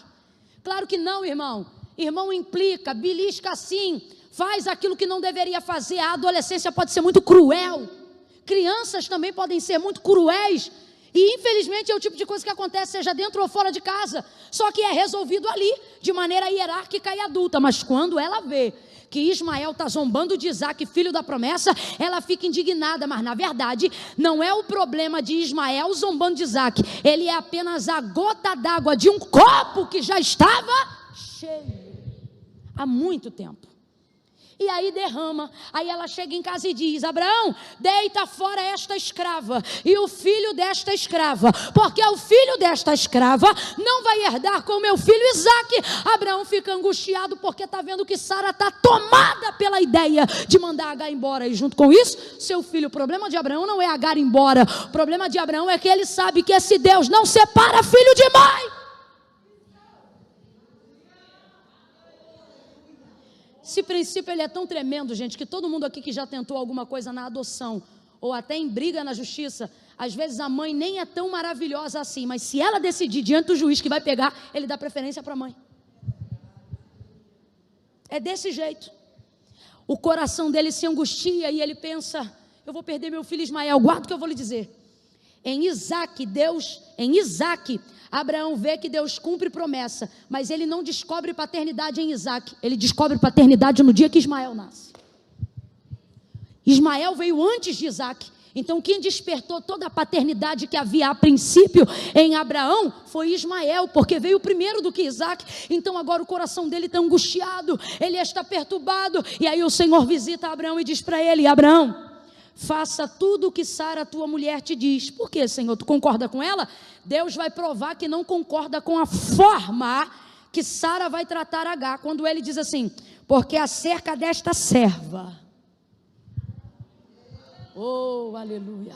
Claro que não, irmão. Irmão implica, belisca sim, faz aquilo que não deveria fazer. A adolescência pode ser muito cruel. Crianças também podem ser muito cruéis. E infelizmente é o tipo de coisa que acontece, seja dentro ou fora de casa. Só que é resolvido ali, de maneira hierárquica e adulta. Mas quando ela vê que Ismael está zombando de Isaac, filho da promessa, ela fica indignada. Mas na verdade não é o problema de Ismael zombando de Isaac. Ele é apenas a gota d'água de um copo que já estava cheio há muito tempo. E aí derrama. Aí ela chega em casa e diz: Abraão, deita fora esta escrava e o filho desta escrava, porque o filho desta escrava não vai herdar com o meu filho Isaac. Abraão fica angustiado porque está vendo que Sara está tomada pela ideia de mandar Agar embora. E junto com isso, seu filho. O problema de Abraão não é Agar embora. O problema de Abraão é que ele sabe que esse Deus não separa filho de mãe. Esse princípio ele é tão tremendo, gente, que todo mundo aqui que já tentou alguma coisa na adoção, ou até em briga na justiça, às vezes a mãe nem é tão maravilhosa assim, mas se ela decidir diante do juiz que vai pegar, ele dá preferência para a mãe. É desse jeito. O coração dele se angustia e ele pensa: eu vou perder meu filho Ismael. Guarda o que eu vou lhe dizer. Em Isaac, Abraão vê que Deus cumpre promessa, mas ele não descobre paternidade em Isaac, ele descobre paternidade no dia que Ismael nasce. Ismael veio antes de Isaac, então quem despertou toda a paternidade que havia a princípio em Abraão foi Ismael, porque veio primeiro do que Isaac. Então agora o coração dele está angustiado, ele está perturbado, e aí o Senhor visita Abraão e diz para ele: Abraão, faça tudo o que Sara, tua mulher, te diz. Por quê, Senhor? Tu concorda com ela? Deus vai provar que não concorda com a forma que Sara vai tratar Agar, quando ele diz assim: porque acerca desta serva, oh, aleluia,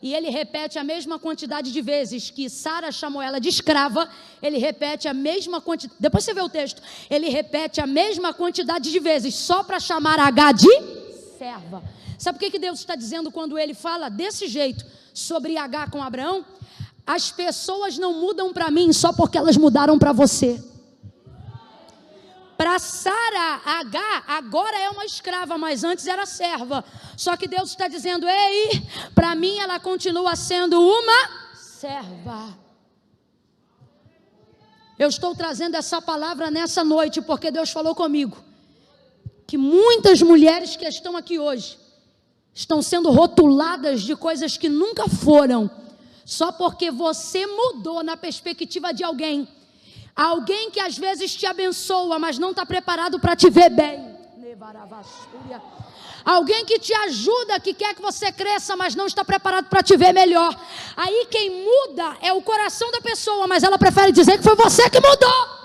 e ele repete a mesma quantidade de vezes que Sara chamou ela de escrava, ele repete a mesma quantidade, depois você vê o texto, ele repete a mesma quantidade de vezes, só para chamar H de serva. Sabe o que Deus está dizendo quando ele fala desse jeito sobre H com Abraão? As pessoas não mudam para mim só porque elas mudaram para você. Para Sara, H agora é uma escrava, mas antes era serva. Só que Deus está dizendo, ei, para mim ela continua sendo uma serva. Eu estou trazendo essa palavra nessa noite, porque Deus falou comigo, que muitas mulheres que estão aqui hoje, estão sendo rotuladas de coisas que nunca foram, só porque você mudou na perspectiva de alguém. Alguém que às vezes te abençoa, mas não está preparado para te ver bem. Alguém que te ajuda, que quer que você cresça, mas não está preparado para te ver melhor. Aí quem muda é o coração da pessoa, mas ela prefere dizer que foi você que mudou.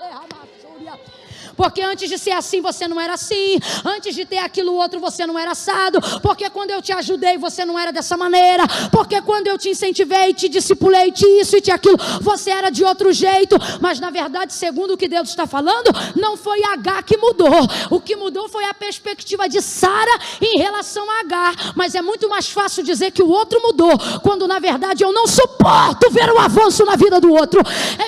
Porque antes de ser assim, você não era assim. Antes de ter aquilo outro, você não era assado. Porque quando eu te ajudei, você não era dessa maneira. Porque quando eu te incentivei, te discipulei, te isso e te aquilo, você era de outro jeito. Mas na verdade, segundo o que Deus está falando, não foi H que mudou. O que mudou foi a perspectiva de Sara em relação a H. Mas é muito mais fácil dizer que o outro mudou, quando na verdade eu não suporto ver o avanço na vida do outro.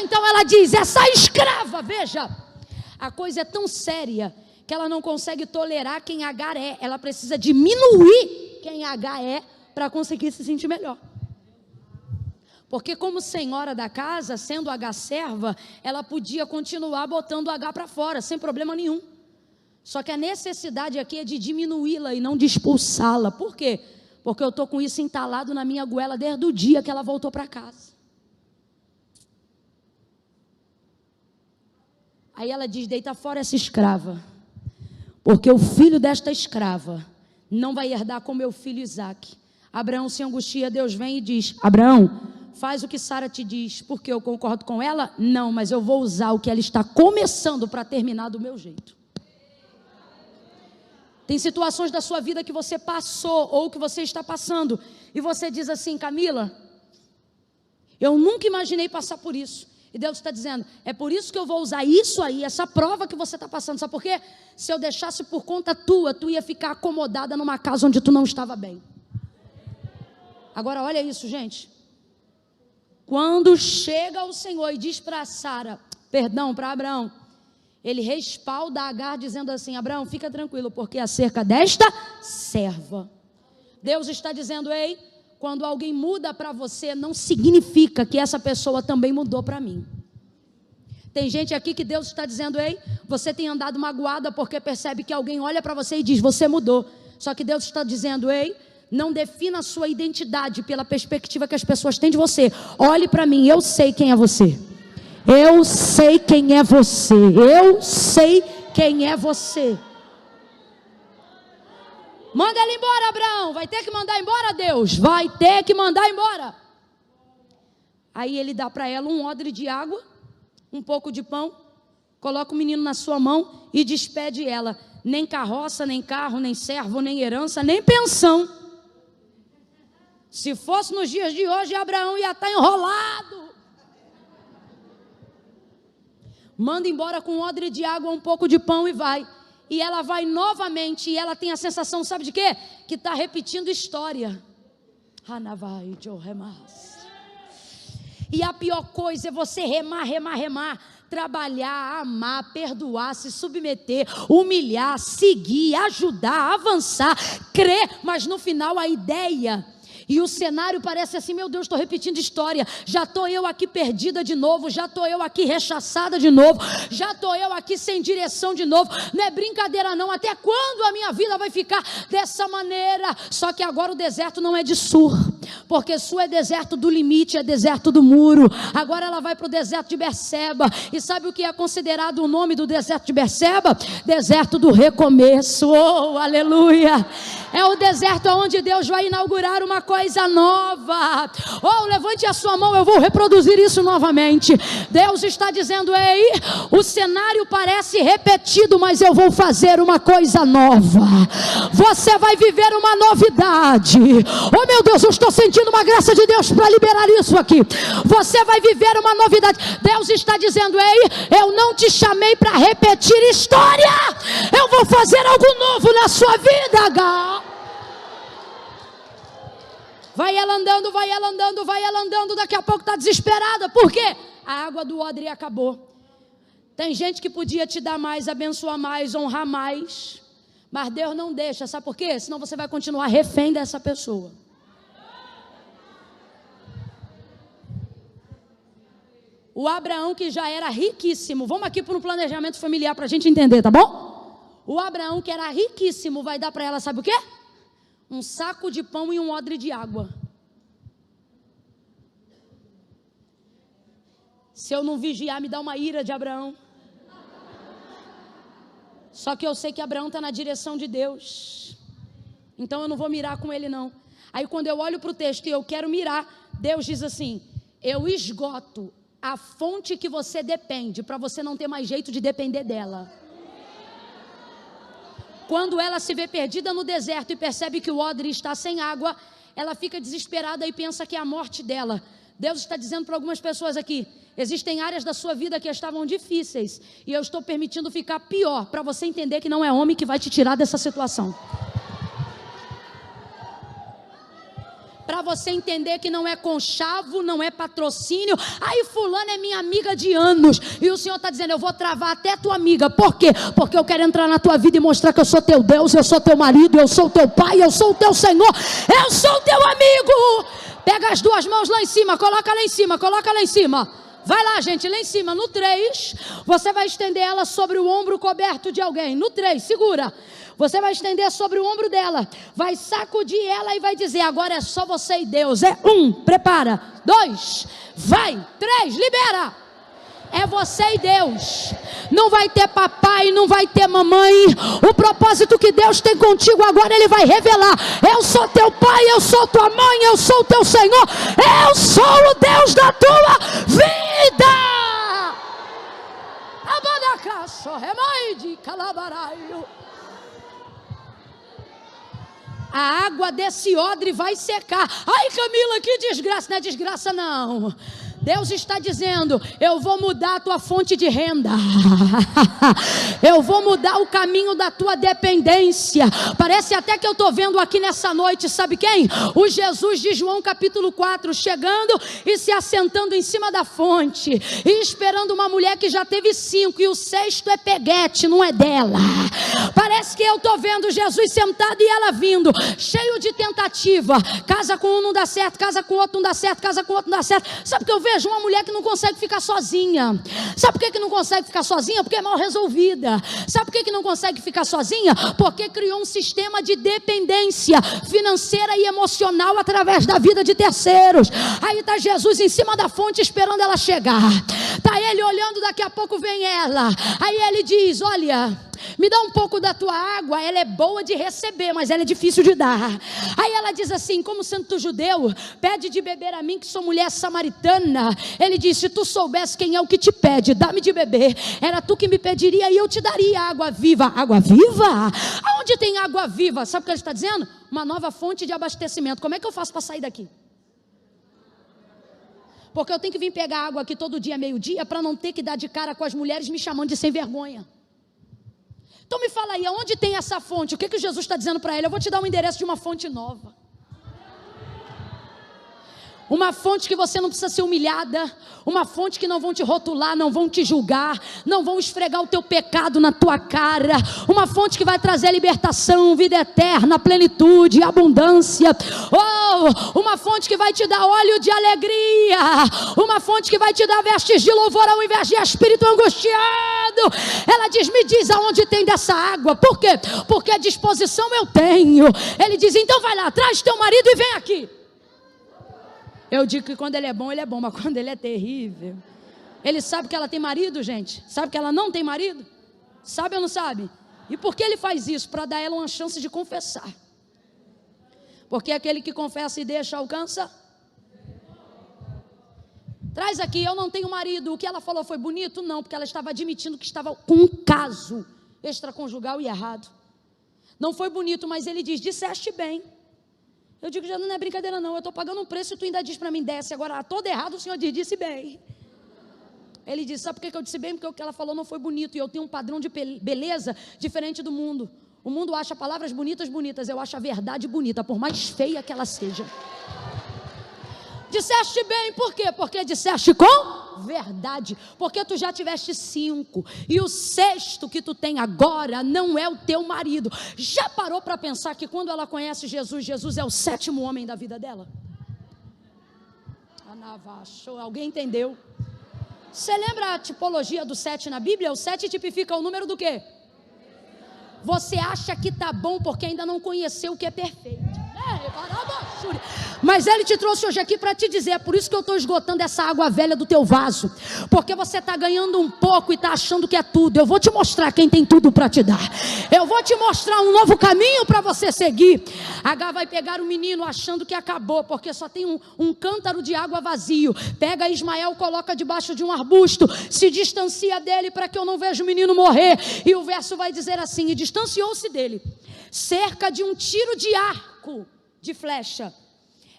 Então ela diz, essa escrava, veja, a coisa é tão séria que ela não consegue tolerar quem H é. Ela precisa diminuir quem H é para conseguir se sentir melhor. Porque como senhora da casa, sendo H serva, ela podia continuar botando H para fora, sem problema nenhum. Só que a necessidade aqui é de diminuí-la e não de expulsá-la. Por quê? Porque eu estou com isso entalado na minha goela desde o dia que ela voltou para casa. Aí ela diz, deita fora essa escrava, porque o filho desta escrava não vai herdar com meu filho Isaque. Abraão se angustia, Deus vem e diz, Abraão, faz o que Sara te diz, porque eu concordo com ela? Não, mas eu vou usar o que ela está começando para terminar do meu jeito. Tem situações da sua vida que você passou, ou que você está passando, e você diz assim, Camila, eu nunca imaginei passar por isso. E Deus está dizendo, é por isso que eu vou usar isso aí, essa prova que você está passando. Sabe por quê? Se eu deixasse por conta tua, tu ia ficar acomodada numa casa onde tu não estava bem. Agora olha isso, gente. Quando chega o Senhor e diz para Sara, perdão, para Abraão, ele respalda Agar dizendo assim, Abraão, fica tranquilo, porque acerca desta serva, Deus está dizendo, ei, quando alguém muda para você, não significa que essa pessoa também mudou para mim. Tem gente aqui que Deus está dizendo, ei, você tem andado magoada porque percebe que alguém olha para você e diz, você mudou. Só que Deus está dizendo, ei, não defina a sua identidade pela perspectiva que as pessoas têm de você. Olhe para mim, eu sei quem é você. Eu sei quem é você. Eu sei quem é você. Manda ele embora, Abraão. Vai ter que mandar embora, Deus. Vai ter que mandar embora. Aí ele dá para ela um odre de água, um pouco de pão, coloca o menino na sua mão e despede ela. Nem carroça, nem carro, nem servo, nem herança, nem pensão. Se fosse nos dias de hoje, Abraão ia estar enrolado. Manda embora com um odre de água, um pouco de pão e vai. E ela vai novamente, e ela tem a sensação, sabe de quê? Que está repetindo história. E a pior coisa é você remar, trabalhar, amar, perdoar, se submeter, humilhar, seguir, ajudar, avançar, crer, mas no final a ideia e o cenário parece assim, meu Deus, estou repetindo história, já estou eu aqui perdida de novo, já estou eu aqui rechaçada de novo, já estou eu aqui sem direção de novo, não é brincadeira não, até quando a minha vida vai ficar dessa maneira? Só que agora o deserto não é de Sur, porque Sur é deserto do limite, é deserto do muro, agora ela vai para o deserto de Berseba, e sabe o que é considerado o nome do deserto de Berseba? Deserto do recomeço, oh, aleluia, é o deserto onde Deus vai inaugurar uma coisa nova. Oh, levante a sua mão, eu vou reproduzir isso novamente. Deus está dizendo, ei, o cenário parece repetido, mas eu vou fazer uma coisa nova. Você vai viver uma novidade. Oh meu Deus, eu estou sentindo uma graça de Deus para liberar isso aqui. Você vai viver uma novidade. Deus está dizendo: ei, eu não te chamei para repetir história. Eu vou fazer algo novo na sua vida, H. Vai ela andando, vai ela andando, vai ela andando. Daqui a pouco está desesperada. Por quê? A água do odre acabou. Tem gente que podia te dar mais, abençoar mais, honrar mais, mas Deus não deixa. Sabe por quê? Senão você vai continuar refém dessa pessoa. O Abraão, que já era riquíssimo, vamos aqui para um planejamento familiar para a gente entender, tá bom? O Abraão, que era riquíssimo, vai dar para ela, sabe o quê? Um saco de pão e um odre de água. Se eu não vigiar, me dá uma ira de Abraão. Só que eu sei que Abraão está na direção de Deus. Então eu não vou mirar com ele não. Aí quando eu olho para o texto e eu quero mirar, Deus diz assim: eu esgoto a fonte que você depende, para você não ter mais jeito de depender dela. Quando ela se vê perdida no deserto e percebe que o odre está sem água, ela fica desesperada e pensa que é a morte dela. Deus está dizendo para algumas pessoas aqui: existem áreas da sua vida que estavam difíceis, e eu estou permitindo ficar pior, para você entender que não é homem que vai te tirar dessa situação. Para você entender que não é conchavo, não é patrocínio. Aí fulano é minha amiga de anos, e o Senhor está dizendo: eu vou travar até tua amiga. Por quê? Porque eu quero entrar na tua vida e mostrar que eu sou teu Deus, eu sou teu marido, eu sou teu pai, eu sou o teu Senhor, eu sou teu amigo. Pega as duas mãos lá em cima, coloca lá em cima, coloca lá em cima. Vai lá, gente, lá em cima. No 3, você vai estender ela sobre o ombro coberto de alguém. No 3, segura. Você vai estender sobre o ombro dela, vai sacudir ela e vai dizer: agora é só você e Deus. É 1, prepara. 2, vai. 3, libera. É você e Deus. Não vai ter papai, não vai ter mamãe. O propósito que Deus tem contigo agora, Ele vai revelar: eu sou teu pai, eu sou tua mãe, eu sou teu Senhor, eu sou o Deus da tua vida. Abadacaço, remaide, calabaraio. A água desse odre vai secar. Ai, Camila, que desgraça. Não é desgraça não. Deus está dizendo: eu vou mudar a tua fonte de renda. Eu vou mudar o caminho da tua dependência. Parece até que eu estou vendo aqui nessa noite, sabe quem? O Jesus de João capítulo 4, chegando e se assentando em cima da fonte, e esperando uma mulher que já teve 5, e o 6º é peguete, não é dela. Parece que eu estou vendo Jesus sentado e ela vindo, cheio de tentativa. Casa com um não dá certo, casa com outro não dá certo, casa com outro não dá certo. Sabe o que eu vejo? Uma mulher que não consegue ficar sozinha. Sabe por que não consegue ficar sozinha? Porque é mal resolvida. Sabe por que não consegue ficar sozinha? Porque criou um sistema de dependência financeira e emocional através da vida de terceiros. Aí está Jesus em cima da fonte esperando ela chegar. Está ele olhando, daqui a pouco vem ela. Aí ele diz: olha, me dá um pouco da tua água. Ela é boa de receber, mas ela é difícil de dar. Aí ela diz assim: como santo judeu, pede de beber a mim, que sou mulher samaritana. Ele diz: se tu soubesse quem é o que te pede, dá-me de beber. Era tu que me pediria e eu te daria água viva. Água viva? Aonde tem água viva? Sabe o que ele está dizendo? Uma nova fonte de abastecimento. Como é que eu faço para sair daqui? Porque eu tenho que vir pegar água aqui todo dia, meio-dia, para não ter que dar de cara com as mulheres me chamando de sem vergonha. Então me fala aí, aonde tem essa fonte? O que Jesus está dizendo para ele? Eu vou te dar um endereço de uma fonte nova. Uma fonte que você não precisa ser humilhada. Uma fonte que não vão te rotular, não vão te julgar, não vão esfregar o teu pecado na tua cara. Uma fonte que vai trazer libertação, vida eterna, plenitude, abundância. Oh, uma fonte que vai te dar óleo de alegria. Uma fonte que vai te dar vestes de louvor ao invés de espírito angustiado. Ela diz: me diz aonde tem dessa água. Por quê? Porque a disposição eu tenho. Ele diz: então vai lá, traz teu marido e vem aqui. Eu digo que quando ele é bom, mas quando ele é terrível. Ele sabe que ela tem marido, gente? Sabe que ela não tem marido? Sabe ou não sabe? E por que ele faz isso? Para dar ela uma chance de confessar. Porque aquele que confessa e deixa, alcança. Traz aqui: eu não tenho marido. O que ela falou foi bonito? Não, porque ela estava admitindo que estava com um caso extraconjugal e errado. Não foi bonito, mas ele diz: disseste bem. Eu digo, já não é brincadeira não, eu estou pagando um preço e tu ainda diz para mim, desce. Agora, todo errado, o Senhor diz, disse bem. Ele disse, sabe por que eu disse bem? Porque o que ela falou não foi bonito, e eu tenho um padrão de beleza diferente do mundo. O mundo acha palavras bonitas, eu acho a verdade bonita, por mais feia que ela seja. Disseste bem, por quê? Porque disseste com verdade, porque tu já tiveste 5, e o 6º que tu tem agora não é o teu marido. Já parou para pensar que quando ela conhece Jesus, Jesus é o 7º homem da vida dela? Alguém entendeu? Você lembra a tipologia do 7 na Bíblia? O 7 tipifica o número do quê? Você acha que está bom porque ainda não conheceu o que é perfeito. Mas Ele te trouxe hoje aqui para te dizer, é por isso que eu estou esgotando essa água velha do teu vaso, porque você está ganhando um pouco e está achando que é tudo. Eu vou te mostrar quem tem tudo para te dar. Eu vou te mostrar um novo caminho para você seguir. H vai pegar o menino achando que acabou, porque só tem um cântaro de água vazio. Pega Ismael, coloca debaixo de um arbusto, se distancia dele para que eu não veja o menino morrer. E o verso vai dizer assim, e distanciou-se dele cerca de um tiro de arco de flecha.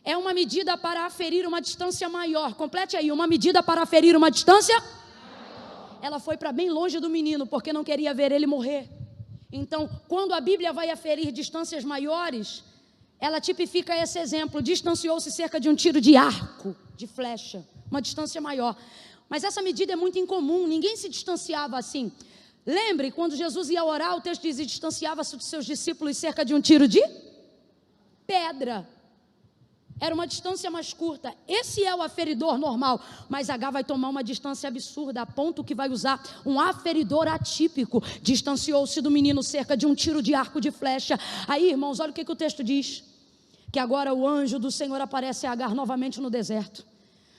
É uma medida para aferir uma distância maior. Complete aí, uma medida para aferir uma distância maior. Ela foi para bem longe do menino, porque não queria ver ele morrer. Então, quando a Bíblia vai aferir distâncias maiores, ela tipifica esse exemplo. Distanciou-se cerca de um tiro de arco de flecha, uma distância maior. Mas essa medida é muito incomum, ninguém se distanciava assim. Lembre, quando Jesus ia orar, o texto diz, e distanciava-se dos seus discípulos cerca de um tiro de pedra. Era uma distância mais curta. Esse é o aferidor normal, mas H vai tomar uma distância absurda, a ponto que vai usar um aferidor atípico. Distanciou-se do menino cerca de um tiro de arco de flecha. Aí, irmãos, olha o que o texto diz, que agora o anjo do Senhor aparece a Agar novamente no deserto.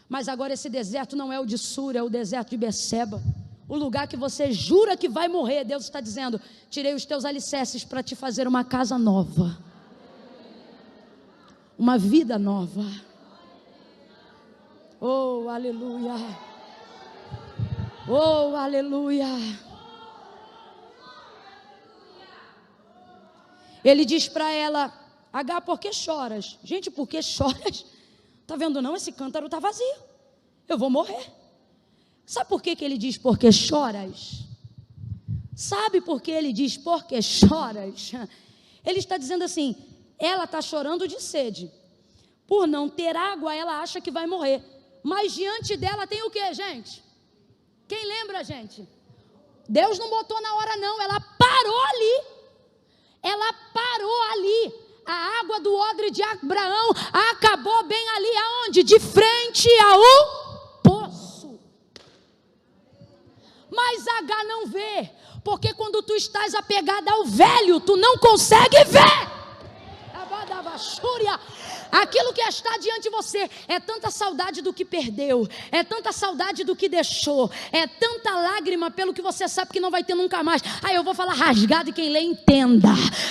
Mas agora esse deserto não é o de Sur, é o deserto de Beceba. O lugar que você jura que vai morrer. Deus está dizendo, tirei os teus alicerces para te fazer uma casa nova, uma vida nova. Oh, aleluia. Oh, aleluia. Ele diz para ela, Agar, por que choras? Gente, por que choras? Está vendo não? Esse cântaro está vazio. Eu vou morrer. Sabe por que ele diz, por que choras? Sabe por que ele diz, por que choras? Ele está dizendo assim, ela está chorando de sede. Por não ter água, ela acha que vai morrer. Mas diante dela tem o que, gente? Quem lembra, gente? Deus não botou na hora não, ela parou ali. Ela parou ali. A água do odre de Abraão acabou bem ali, aonde? De frente ao poço. Mas H não vê, porque quando tu estás apegada ao velho, tu não consegue ver. Aquilo que está diante de você é tanta saudade do que perdeu, é tanta saudade do que deixou, é tanta lágrima pelo que você sabe que não vai ter nunca mais. Aí eu vou falar rasgado e quem lê entenda,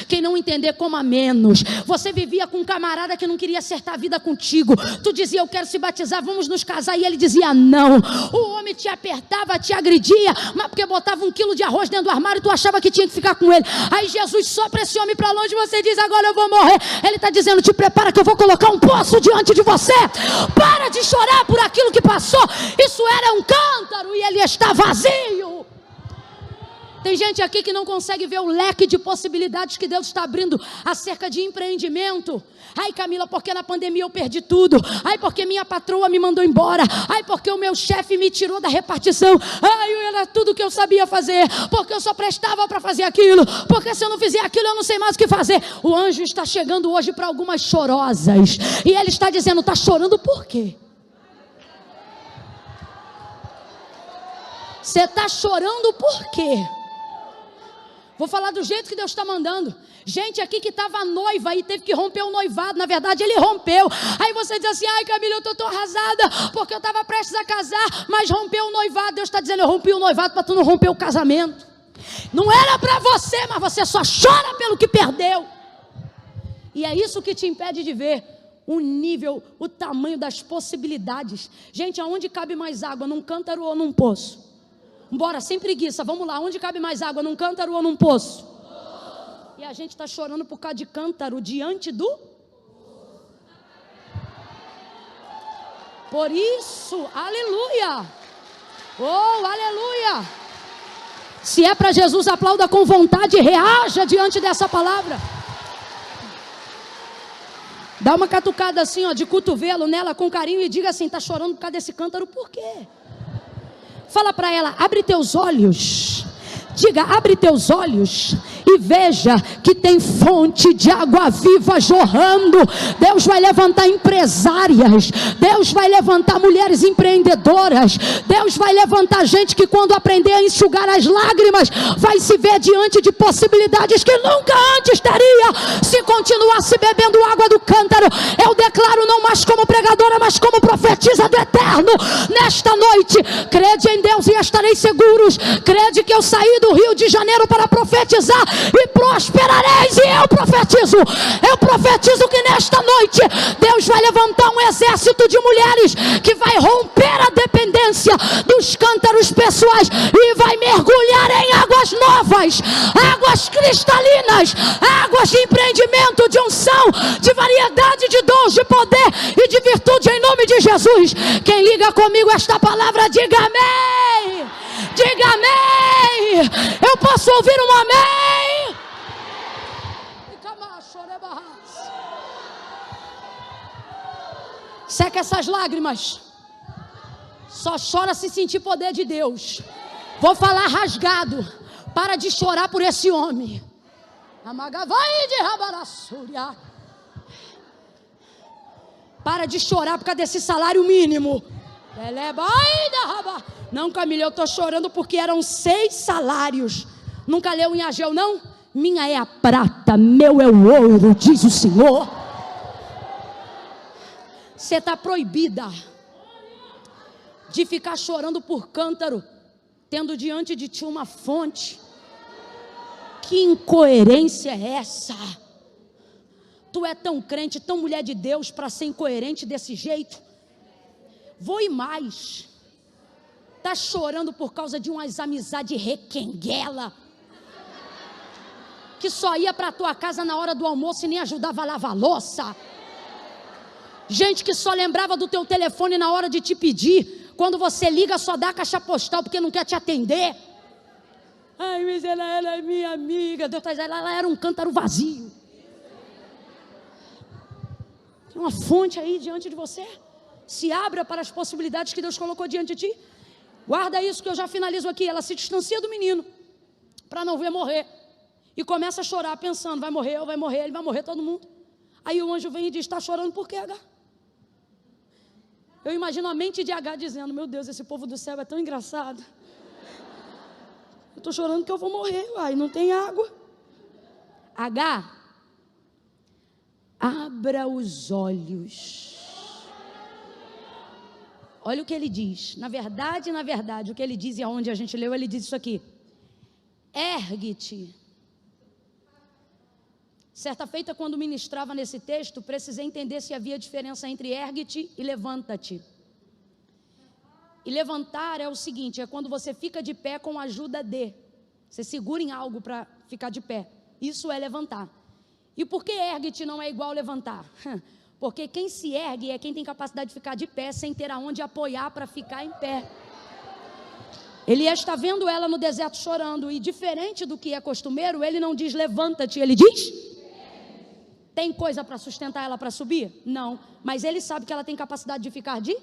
quem não entender coma menos. Você vivia com um camarada que não queria acertar a vida contigo, tu dizia eu quero se batizar, vamos nos casar, e ele dizia não. O homem te apertava, te agredia, mas porque botava 1 quilo de arroz dentro do armário, tu achava que tinha que ficar com ele. Aí Jesus sopra esse homem para longe e você diz, agora eu vou morrer. Ele está dizendo, te prepara que eu vou colocar um poço diante de você. Para de chorar por aquilo que passou. Isso era um cântaro e ele está vazio. Tem gente aqui que não consegue ver o leque de possibilidades que Deus está abrindo acerca de empreendimento. Ai, Camila, porque na pandemia eu perdi tudo. Ai, porque minha patroa me mandou embora. Ai, porque o meu chefe me tirou da repartição. Ai, era tudo que eu sabia fazer, porque eu só prestava para fazer aquilo, porque se eu não fizer aquilo eu não sei mais o que fazer. O anjo está chegando hoje para algumas chorosas, e ele está dizendo, está chorando por quê? Você está chorando por quê? Vou falar do jeito que Deus está mandando. Gente aqui que estava noiva e teve que romper o noivado. Na verdade ele rompeu. Aí você diz assim, ai Camila, eu estou tão arrasada porque eu estava prestes a casar, mas rompeu o noivado. Deus está dizendo, eu rompi o noivado para tu não romper o casamento. Não era para você, mas você só chora pelo que perdeu. E é isso que te impede de ver o nível, o tamanho das possibilidades. Gente, aonde cabe mais água? Num cântaro ou num poço? Bora, sem preguiça, vamos lá. Onde cabe mais água? Num cântaro ou num poço? E a gente está chorando por causa de cântaro diante do... Por isso, aleluia. Oh, aleluia. Se é para Jesus, aplauda com vontade, reaja diante dessa palavra. Dá uma catucada assim, ó, de cotovelo nela com carinho e diga assim: tá chorando por causa desse cântaro, por quê? Fala para ela: abre teus olhos. Diga: abre teus olhos e veja que tem fonte de água viva jorrando. Deus vai levantar empresárias, Deus vai levantar mulheres empreendedoras, Deus vai levantar gente que, quando aprender a enxugar as lágrimas, vai se ver diante de possibilidades que nunca antes teria, se continuasse bebendo água do cântaro. Eu declaro, não mais como pregadora, mas como profetisa do eterno, nesta noite: crede em Deus e estareis seguros. Crede que eu saí do Rio de Janeiro para profetizar e prosperareis. E eu profetizo que nesta noite Deus vai levantar um exército de mulheres que vai romper a dependência dos cântaros pessoais e vai mergulhar em águas novas, águas cristalinas, águas de empreendimento, de unção, de variedade de dons, de poder e de virtude, em nome de Jesus. Quem liga comigo esta palavra, diga amém. Diga amém. Eu posso ouvir um amém? Seca essas lágrimas. Só chora se sentir poder de Deus. Vou falar rasgado. Para de chorar por esse homem. Para de chorar por causa desse salário mínimo. Não, Camila, eu estou chorando porque eram 6 salários. Nunca leu em Ageu, não? Minha é a prata, meu é o ouro, diz o Senhor. Você está proibida de ficar chorando por cântaro, tendo diante de ti uma fonte. Que incoerência é essa? Tu é tão crente, tão mulher de Deus, para ser incoerente desse jeito? Vou ir mais. Está chorando por causa de umas amizades requenguela, que só ia para a tua casa na hora do almoço e nem ajudava a lavar louça. Gente que só lembrava do teu telefone na hora de te pedir. Quando você liga, só dá a caixa postal porque não quer te atender. Ai, mas ela era minha amiga. Deus está dizendo, ela era um cântaro vazio. Tem uma fonte aí diante de você. Se abra para as possibilidades que Deus colocou diante de ti. Guarda isso que eu já finalizo aqui. Ela se distancia do menino para não ver morrer. E começa a chorar pensando, vai morrer, ele vai morrer todo mundo. Aí o anjo vem e diz, está chorando por quê, Agar? Eu imagino a mente de Agar dizendo, meu Deus, esse povo do céu é tão engraçado. Eu estou chorando que eu vou morrer, uai, não tem água. Agar, abra os olhos. Olha o que ele diz. Na verdade, o que ele diz e aonde a gente leu, ele diz isso aqui. Ergue-te. Certa feita, quando ministrava nesse texto, precisei entender se havia diferença entre ergue-te e levanta-te. E levantar é o seguinte, é quando você fica de pé com a ajuda de. Você segura em algo para ficar de pé. Isso é levantar. E por que ergue-te não é igual levantar? Porque quem se ergue é quem tem capacidade de ficar de pé sem ter aonde apoiar para ficar em pé. Elias está vendo ela no deserto chorando e, diferente do que é costumeiro, ele não diz levanta-te, ele diz... Tem coisa para sustentar ela para subir? Não. Mas ele sabe que ela tem capacidade de ficar de?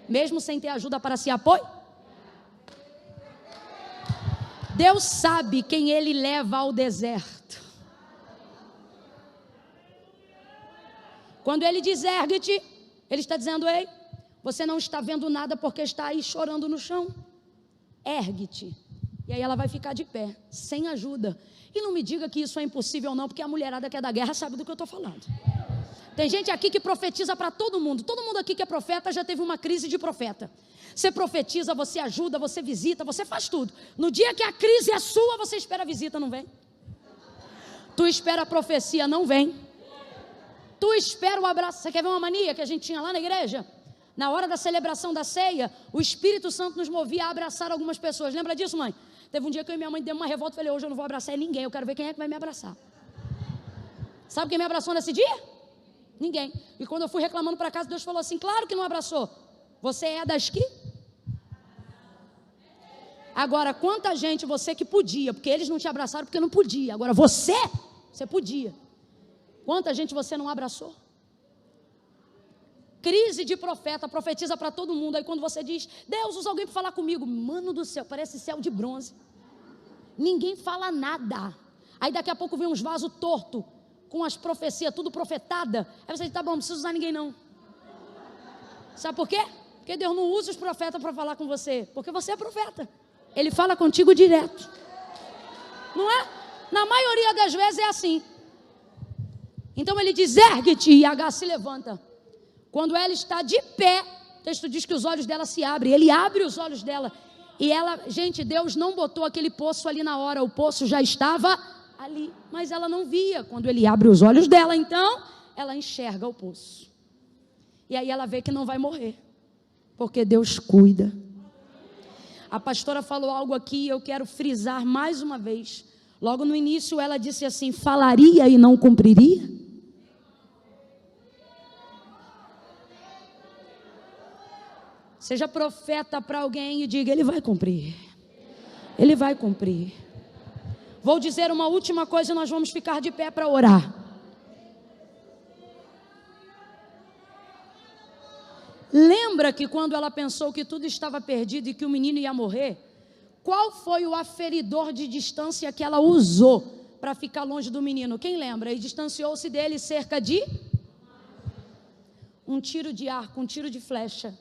Mesmo sem ter ajuda para se apoiar? Deus sabe quem ele leva ao deserto. Quando ele diz ergue-te, ele está dizendo, ei, você não está vendo nada porque está aí chorando no chão. Ergue-te. E aí ela vai ficar de pé, sem ajuda. E não me diga que isso é impossível não, porque a mulherada que é da guerra sabe do que eu estou falando. Tem gente aqui que profetiza para todo mundo. Todo mundo aqui que é profeta já teve uma crise de profeta. Você profetiza, você ajuda, você visita, você faz tudo. No dia que a crise é sua, você espera a visita, não vem? Tu espera a profecia, não vem? Tu espera o abraço. Você quer ver uma mania que a gente tinha lá na igreja? Na hora da celebração da ceia, o Espírito Santo nos movia a abraçar algumas pessoas. Lembra disso, mãe? Teve um dia que eu e minha mãe demos uma revolta. Falei, hoje eu não vou abraçar ninguém. Eu quero ver quem é que vai me abraçar. Sabe quem me abraçou nesse dia? Ninguém. E quando eu fui reclamando para casa, Deus falou assim, claro que não abraçou. Você é das que? Agora, quanta gente você que podia, porque eles não te abraçaram porque não podia. Agora você podia. Quanta gente você não abraçou? Crise de profeta, profetiza para todo mundo. Aí quando você diz, Deus, usa alguém para falar comigo. Mano do céu, parece céu de bronze. Ninguém fala nada. Aí daqui a pouco vem uns vasos tortos, com as profecias, tudo profetada. Aí você diz, tá bom, não precisa usar ninguém não. Sabe por quê? Porque Deus não usa os profetas para falar com você. Porque você é profeta. Ele fala contigo direto. Não é? Na maioria das vezes é assim. Então ele diz, ergue-te, e H se levanta. Quando ela está de pé, o texto diz que os olhos dela se abrem. Ele abre os olhos dela. E ela, gente, Deus não botou aquele poço ali na hora. O poço já estava ali. Mas ela não via. Quando ele abre os olhos dela, então, ela enxerga o poço. E aí ela vê que não vai morrer. Porque Deus cuida. A pastora falou algo aqui e eu quero frisar mais uma vez. Logo no início ela disse assim, falaria e não cumpriria? Seja profeta para alguém e diga, ele vai cumprir. Ele vai cumprir. Vou dizer uma última coisa e nós vamos ficar de pé para orar. Lembra que quando ela pensou que tudo estava perdido e que o menino ia morrer, qual foi o aferidor de distância que ela usou para ficar longe do menino? Quem lembra? E distanciou-se dele cerca de um tiro de arco, um tiro de flecha.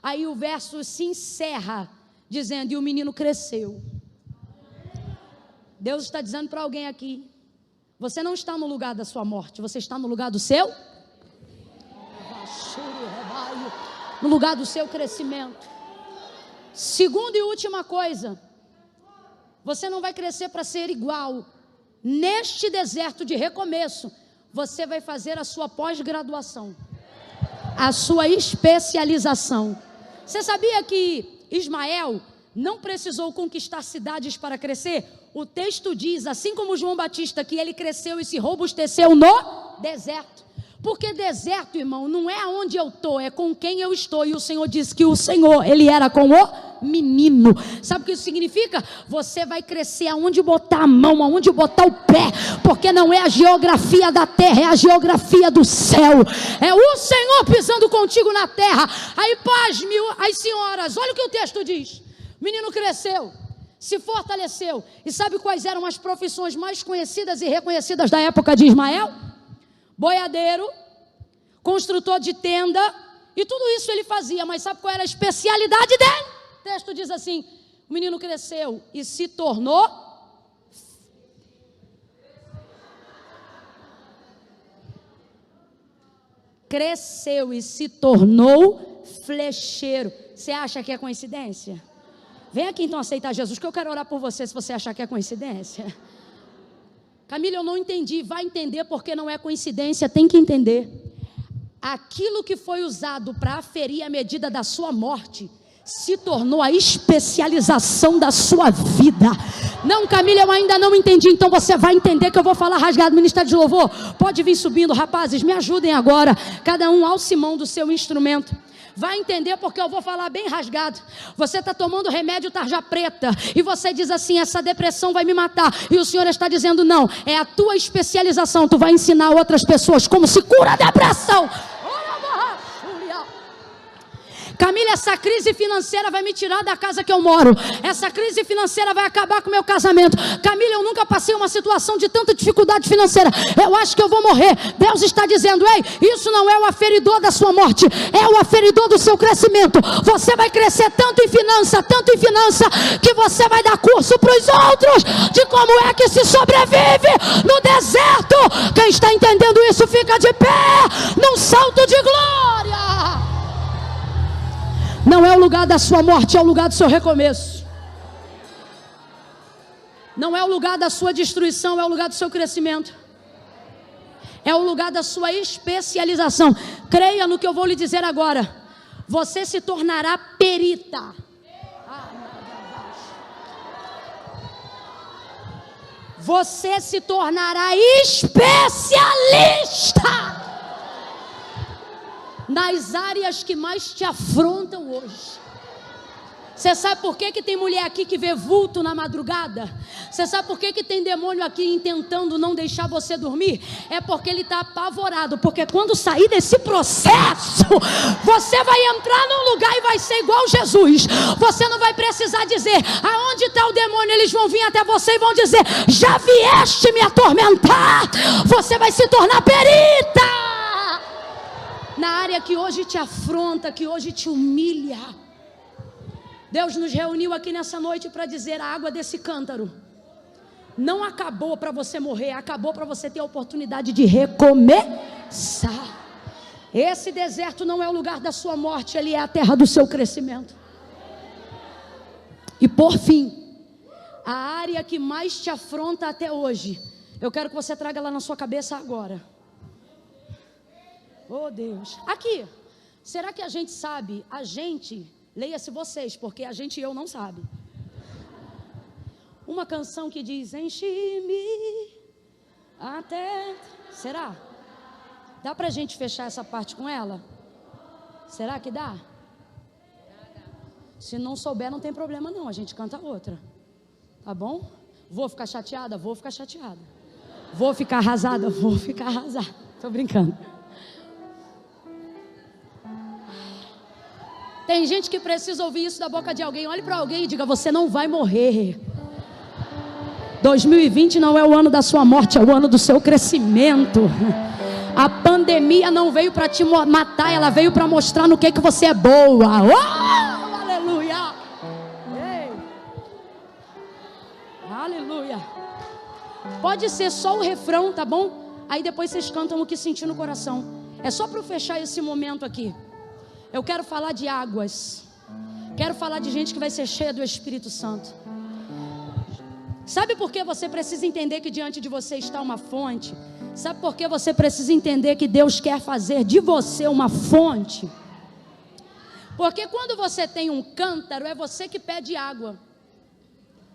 Aí o verso se encerra dizendo, e o menino cresceu. Deus está dizendo para alguém aqui, você não está no lugar da sua morte, você está no lugar do seu, no lugar do seu crescimento. Segunda e última coisa, você não vai crescer para ser igual. Neste deserto de recomeço, você vai fazer a sua pós-graduação, a sua especialização. Você sabia que Ismael não precisou conquistar cidades para crescer? O texto diz, assim como João Batista, que ele cresceu e se robusteceu no deserto. Porque deserto, irmão, não é onde eu estou, é com quem eu estou. E o Senhor disse que o Senhor, ele era com o menino. Sabe o que isso significa? Você vai crescer aonde botar a mão, aonde botar o pé. Porque não é a geografia da terra, é a geografia do céu. É o Senhor pisando contigo na terra. Aí, pasme as senhoras, olha o que o texto diz. O menino cresceu, se fortaleceu. E sabe quais eram as profissões mais conhecidas e reconhecidas da época de Ismael? Boiadeiro, construtor de tenda, e tudo isso ele fazia, mas sabe qual era a especialidade dele? O texto diz assim, o menino cresceu e se tornou flecheiro. Você acha que é coincidência? Vem aqui então aceitar Jesus, que eu quero orar por você se você achar que é coincidência. Camila, eu não entendi. Vai entender, porque não é coincidência, tem que entender. Aquilo que foi usado para aferir a medida da sua morte se tornou a especialização da sua vida. Não, Camila, eu ainda não entendi. Então você vai entender que eu vou falar rasgado. Ministério de louvor, pode vir subindo, rapazes, me ajudem agora. Cada um alce mão do seu instrumento. Vai entender, porque eu vou falar bem rasgado. Você está tomando remédio tarja preta e você diz assim, essa depressão vai me matar. E o Senhor está dizendo, não, é a tua especialização. Tu vai ensinar outras pessoas como se cura a depressão. Camila, essa crise financeira vai me tirar da casa que eu moro. Essa crise financeira vai acabar com o meu casamento. Camila, eu nunca passei uma situação de tanta dificuldade financeira. Eu acho que eu vou morrer. Deus está dizendo, ei, isso não é o aferidor da sua morte, é o aferidor do seu crescimento. Você vai crescer tanto em finança, que você vai dar curso para os outros de como é que se sobrevive no deserto. Quem está entendendo isso, fica de pé, num salto de glória. Não é o lugar da sua morte, é o lugar do seu recomeço. Não é o lugar da sua destruição, é o lugar do seu crescimento. É o lugar da sua especialização. Creia no que eu vou lhe dizer agora. Você se tornará perita. Você se tornará especialista nas áreas que mais te afrontam hoje. Você sabe por que tem mulher aqui que vê vulto na madrugada? Você sabe por que tem demônio aqui tentando não deixar você dormir? É porque ele está apavorado. Porque quando sair desse processo, você vai entrar num lugar e vai ser igual Jesus. Você não vai precisar dizer: aonde está o demônio? Eles vão vir até você e vão dizer: já vieste me atormentar. Você vai se tornar perita na área que hoje te afronta, que hoje te humilha. Deus nos reuniu aqui nessa noite para dizer: a água desse cântaro não acabou para você morrer, acabou para você ter a oportunidade de recomeçar. Esse deserto não é o lugar da sua morte, ele é a terra do seu crescimento. E por fim, a área que mais te afronta até hoje, eu quero que você traga lá na sua cabeça agora. Oh Deus, aqui, será que a gente sabe? A gente, leia-se vocês, porque a gente e eu não sabe. Uma canção que diz: enche-me até... Será? Dá pra gente fechar essa parte com ela? Será que dá? Se não souber, não tem problema não, a gente canta outra. Tá bom? Vou ficar chateada? Vou ficar chateada. Vou ficar arrasada? Vou ficar arrasada. Tô brincando. Tem gente que precisa ouvir isso da boca de alguém. Olhe para alguém e diga: você não vai morrer. 2020 não é o ano da sua morte, é o ano do seu crescimento. A pandemia não veio para te matar, ela veio para mostrar no que você é boa. Oh, aleluia. Ei. Aleluia. Pode ser só o refrão, tá bom? Aí depois vocês cantam o que sentir no coração. É só para fechar esse momento aqui. Eu quero falar de águas. Quero falar de gente que vai ser cheia do Espírito Santo. Sabe por que você precisa entender que diante de você está uma fonte? Sabe por que você precisa entender que Deus quer fazer de você uma fonte? Porque quando você tem um cântaro, é você que pede água.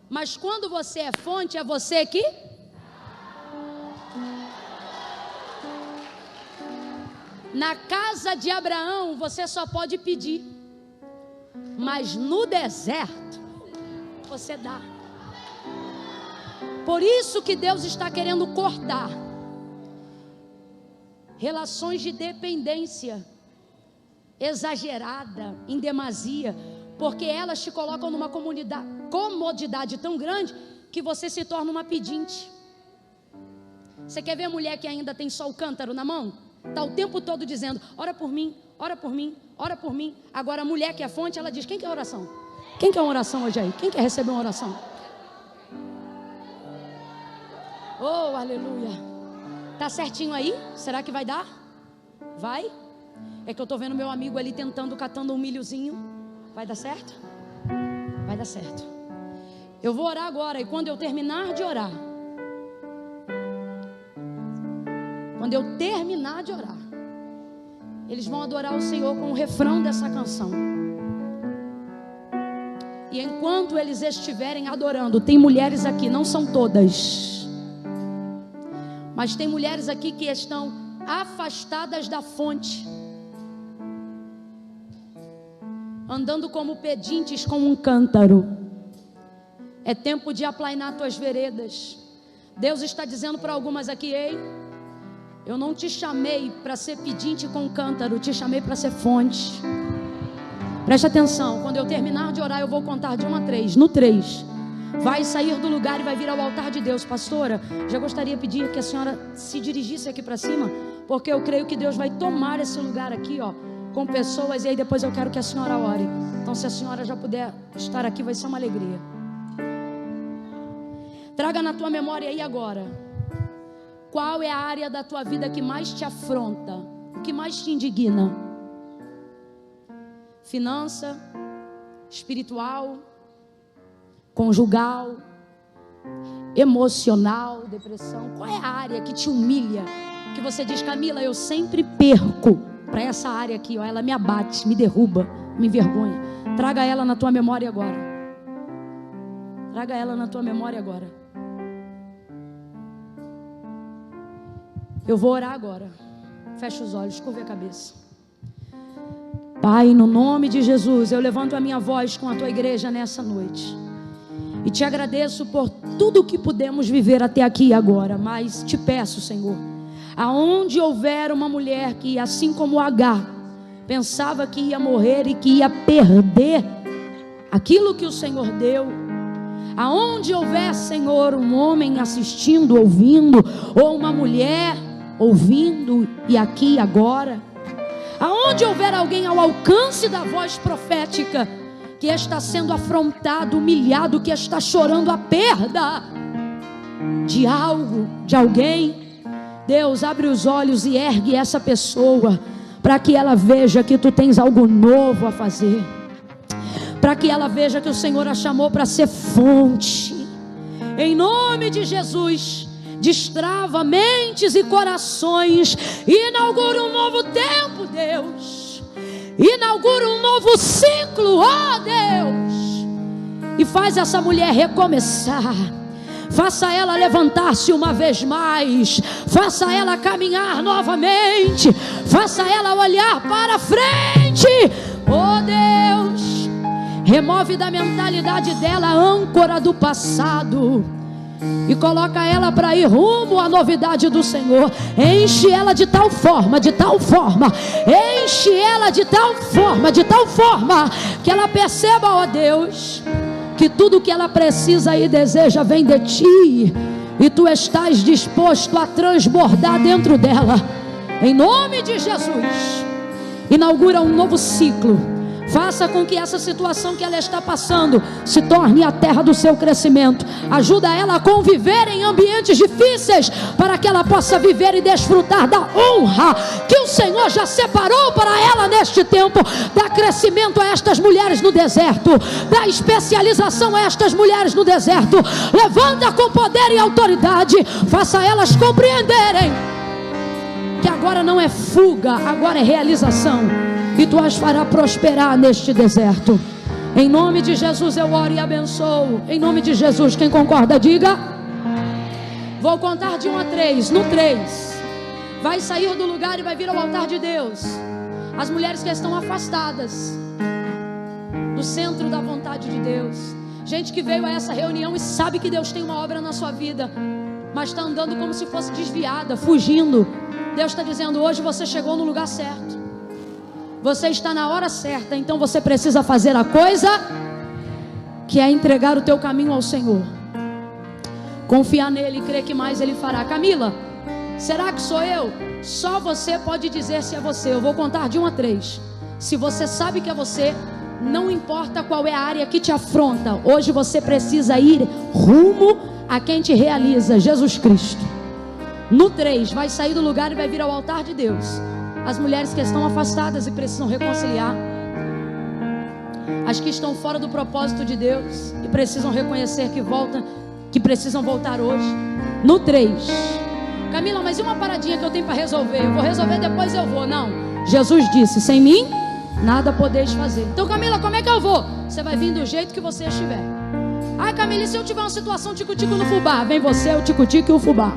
Mas quando você é fonte, é você que... Na casa de Abraão, você só pode pedir. Mas no deserto, você dá. Por isso que Deus está querendo cortar relações de dependência exagerada, em demasia, porque elas te colocam numa comodidade tão grande que você se torna uma pedinte. Você quer ver a mulher que ainda tem só o cântaro na mão? Está o tempo todo dizendo: ora por mim, ora por mim, ora por mim. Agora a mulher que é fonte, ela diz: quem quer oração? Quem quer uma oração hoje aí? Quem quer receber uma oração? Oh, aleluia. Tá certinho aí? Será que vai dar? Vai? É que eu tô vendo meu amigo ali catando um milhozinho. Vai dar certo? Vai dar certo. Eu vou orar agora, e quando eu terminar de orar, eles vão adorar o Senhor com o refrão dessa canção. E enquanto eles estiverem adorando, tem mulheres aqui, não são todas, mas tem mulheres aqui que estão afastadas da fonte, andando como pedintes com um cântaro. É tempo de aplainar tuas veredas. Deus está dizendo para algumas aqui: ei, eu não te chamei para ser pedinte com cântaro, te chamei para ser fonte. Preste atenção, quando eu terminar de orar, eu vou contar de 1 a 3. No 3, vai sair do lugar e vai vir ao altar de Deus. Pastora, já gostaria de pedir que a senhora se dirigisse aqui para cima, porque eu creio que Deus vai tomar esse lugar aqui, ó, com pessoas, e aí depois eu quero que a senhora ore. Então, se a senhora já puder estar aqui, vai ser uma alegria. Traga na tua memória aí agora: qual é a área da tua vida que mais te afronta? O que mais te indigna? Finança, espiritual, conjugal, emocional, depressão. Qual é a área que te humilha? Que você diz: Camila, eu sempre perco para essa área aqui, ó, ela me abate, me derruba, me envergonha. Traga ela na tua memória agora. Traga ela na tua memória agora. Eu vou orar agora. Fecha os olhos, curva a cabeça. Pai, no nome de Jesus, eu levanto a minha voz com a tua igreja nessa noite. E te agradeço por tudo que pudemos viver até aqui e agora. Mas te peço, Senhor, aonde houver uma mulher que, assim como Agar, pensava que ia morrer e que ia perder aquilo que o Senhor deu, aonde houver, Senhor, um homem assistindo, ouvindo, ou uma mulher ouvindo e aqui e agora, aonde houver alguém ao alcance da voz profética, que está sendo afrontado, humilhado, que está chorando a perda de algo, de alguém, Deus, abre os olhos e ergue essa pessoa, para que ela veja que tu tens algo novo a fazer, para que ela veja que o Senhor a chamou para ser fonte. Em nome de Jesus, destrava mentes e corações, inaugura um novo tempo, Deus, inaugura um novo ciclo, ó Deus, e faz essa mulher recomeçar. Faça ela levantar-se uma vez mais, faça ela caminhar novamente, faça ela olhar para frente. Oh Deus, remove da mentalidade dela a âncora do passado e coloca ela para ir rumo à novidade do Senhor. Enche ela de tal forma, enche ela de tal forma, que ela perceba, ó Deus, que tudo que ela precisa e deseja vem de ti, e tu estás disposto a transbordar dentro dela. Em nome de Jesus, inaugura um novo ciclo. Faça com que essa situação que ela está passando se torne a terra do seu crescimento. Ajuda ela a conviver em ambientes difíceis, para que ela possa viver e desfrutar da honra que o Senhor já separou para ela neste tempo. Dá crescimento a estas mulheres no deserto, dá especialização a estas mulheres no deserto. Levanta com poder e autoridade, faça elas compreenderem que agora não é fuga, agora é realização, e tu as fará prosperar neste deserto. Em nome de Jesus eu oro e abençoo. Em nome de Jesus, quem concorda diga. Vou contar de 1 a 3. No 3, vai sair do lugar e vai vir ao altar de Deus as mulheres que estão afastadas do centro da vontade de Deus. Gente que veio a essa reunião e sabe que Deus tem uma obra na sua vida, mas está andando como se fosse desviada, fugindo. Deus está dizendo: hoje você chegou no lugar certo, você está na hora certa. Então você precisa fazer a coisa que é entregar o teu caminho ao Senhor, confiar nele e crer que mais ele fará. Camila, será que sou eu? Só você pode dizer se é você. Eu vou contar de 1 a 3. Se você sabe que é você, não importa qual é a área que te afronta, hoje você precisa ir rumo a quem te realiza, Jesus Cristo. No 3, vai sair do lugar e vai vir ao altar de Deus as mulheres que estão afastadas e precisam reconciliar, as que estão fora do propósito de Deus e precisam reconhecer que precisam voltar hoje. No 3, Camila, mas e uma paradinha que eu tenho para resolver? Eu vou resolver depois, eu vou. Não, Jesus disse: sem mim nada podeis fazer. Então, Camila, como é que eu vou? Você vai vir do jeito que você estiver. Ai, Camila, e se eu tiver uma situação tico-tico no fubá? Vem você, o tico-tico e o fubá.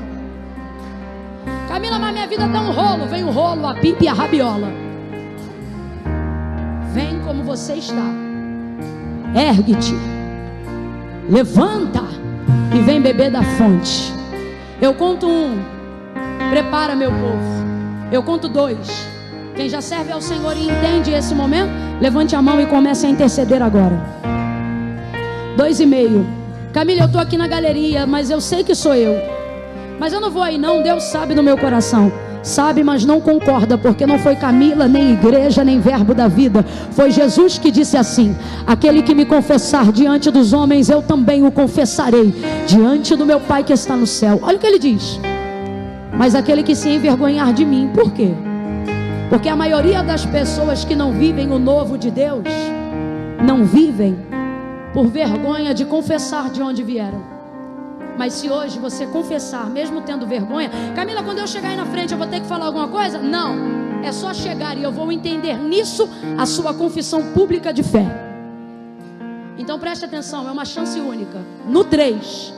Camila, mas minha vida dá um rolo. Vem o rolo, a pipa e a rabiola. Vem como você está. Ergue-te, levanta e vem beber da fonte. Eu conto 1, prepara meu povo. Eu conto 2. Quem já serve ao Senhor e entende esse momento, levante a mão e comece a interceder agora. 2,5. Camila, eu estou aqui na galeria, mas eu sei que sou eu. Mas eu não vou aí não, Deus sabe no meu coração. Sabe, mas não concorda, porque não foi Camila, nem igreja, nem verbo da vida. Foi Jesus que disse assim: aquele que me confessar diante dos homens, eu também o confessarei diante do meu Pai que está no céu. Olha o que ele diz: mas aquele que se envergonhar de mim. Por quê? Porque a maioria das pessoas que não vivem o novo de Deus, não vivem por vergonha de confessar de onde vieram. Mas se hoje você confessar, mesmo tendo vergonha, Camila, quando eu chegar aí na frente eu vou ter que falar alguma coisa? Não, é só chegar e eu vou entender nisso a sua confissão pública de fé. Então preste atenção, é uma chance única. No 3,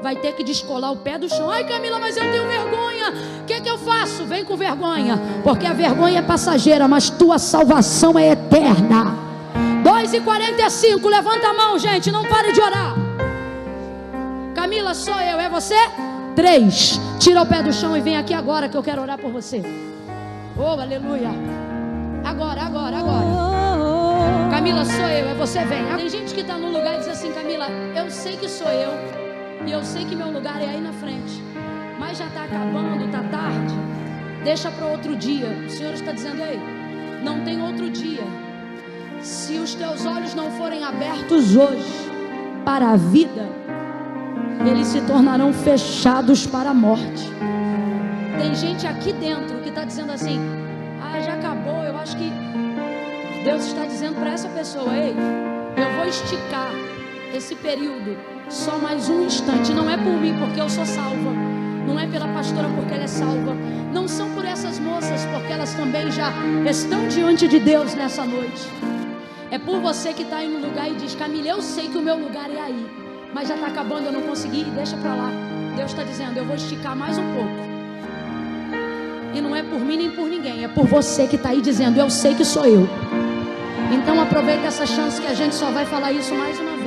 vai ter que descolar o pé do chão. Ai, Camila, mas eu tenho vergonha. O que eu faço? Vem com vergonha, porque a vergonha é passageira, mas tua salvação é eterna. 2h45, levanta a mão, gente, não pare de orar. Camila, sou eu, é você? 3, tira o pé do chão e vem aqui agora que eu quero orar por você. Oh, aleluia. Agora. Camila, sou eu, é você, vem. Tem gente que está no lugar e diz assim: Camila, eu sei que sou eu, e eu sei que meu lugar é aí na frente, mas já está acabando, está tarde, deixa para outro dia. O Senhor está dizendo: ei, não tem outro dia. Se os teus olhos não forem abertos hoje para a vida, eles se tornarão fechados para a morte. Tem gente aqui dentro que está dizendo assim: ah, já acabou. Eu acho que Deus está dizendo para essa pessoa: ei, eu vou esticar esse período só mais um instante. Não é por mim, porque eu sou salva. Não é pela pastora, porque ela é salva. Não são por essas moças, porque elas também já estão diante de Deus nessa noite. É por você que está aí no lugar e diz: Camila, eu sei que o meu lugar é aí, mas já está acabando, eu não consegui, deixa para lá. Deus está dizendo: eu vou esticar mais um pouco. E não é por mim nem por ninguém, é por você que está aí dizendo: eu sei que sou eu. Então aproveita essa chance que a gente só vai falar isso mais uma vez.